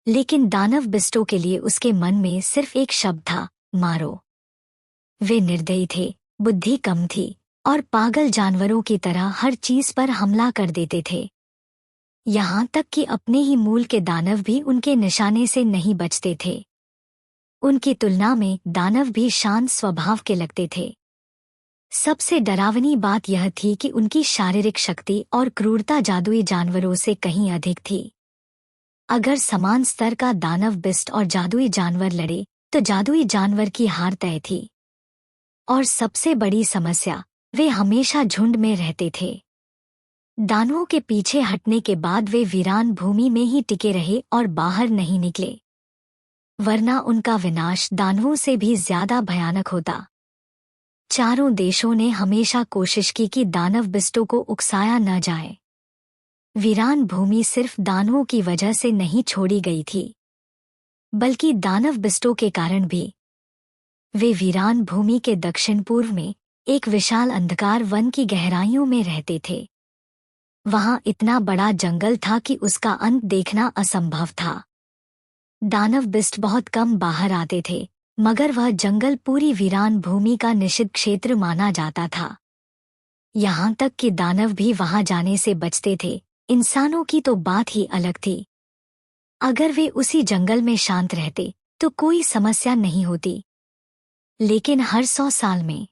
D: लेकिन दानव बिस्टों के लिए उसके मन में सिर्फ एक शब्द था, मारो। वे निर्दयी थे, बुद्धि कम थी और पागल जानवरों की तरह हर चीज पर हमला कर देते थे। यहाँ तक कि अपने ही मूल के दानव भी उनके निशाने से नहीं बचते थे। उनकी तुलना में दानव भी शांत स्वभाव के लगते थे। सबसे डरावनी बात यह थी कि उनकी शारीरिक शक्ति और क्रूरता जादुई जानवरों से कहीं अधिक थी। अगर समान स्तर का दानव बिस्ट और जादुई जानवर लड़े तो जादुई जानवर की हार तय थी। और सबसे बड़ी समस्या, वे हमेशा झुंड में रहते थे। दानवों के पीछे हटने के बाद वे वीरान भूमि में ही टिके रहे और बाहर नहीं निकले, वरना उनका विनाश दानवों से भी ज्यादा भयानक होता। चारों देशों ने हमेशा कोशिश की कि दानव बिस्टों को उकसाया न जाए। वीरान भूमि सिर्फ दानवों की वजह से नहीं छोड़ी गई थी, बल्कि दानव बिस्टों के कारण भी। वे वीरान भूमि के दक्षिण पूर्व में एक विशाल अंधकार वन की गहराइयों में रहते थे। वहां इतना बड़ा जंगल था कि उसका अंत देखना असंभव था। दानव बिस्ट बहुत कम बाहर आते थे, मगर वह जंगल पूरी वीरान भूमि का निषिद्ध क्षेत्र माना जाता था। यहाँ तक कि दानव भी वहां जाने से बचते थे। इंसानों की तो बात ही अलग थी। अगर वे उसी जंगल में शांत रहते तो कोई समस्या नहीं होती, लेकिन हर 100 साल में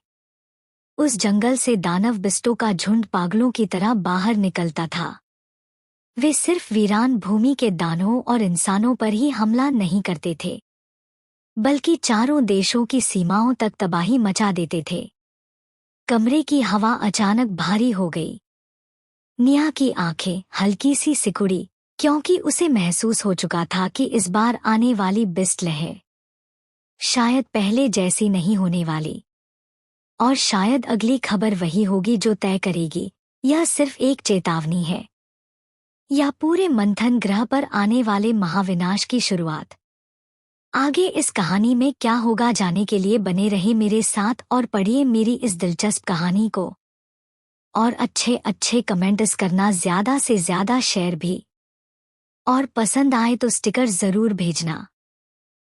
D: उस जंगल से दानव बिस्टों का झुंड पागलों की तरह बाहर निकलता था। वे सिर्फ वीरान भूमि के दानवों और इंसानों पर ही हमला नहीं करते थे, बल्कि चारों देशों की सीमाओं तक तबाही मचा देते थे। कमरे की हवा अचानक भारी हो गई। निया की आंखें हल्की सी सिकुड़ी, क्योंकि उसे महसूस हो चुका था कि इस बार आने वाली बिस्ट लहर शायद पहले जैसी नहीं होने वाली, और शायद अगली खबर वही होगी जो तय करेगी यह सिर्फ एक चेतावनी है या पूरे मंथन ग्रह पर आने वाले महाविनाश की शुरुआत। आगे इस कहानी में क्या होगा जानने के लिए बने रहे मेरे साथ और पढ़िए मेरी इस दिलचस्प कहानी को। और अच्छे कमेंट्स करना, ज़्यादा से ज़्यादा शेयर भी, और पसंद आए तो स्टिकर ज़रूर भेजना।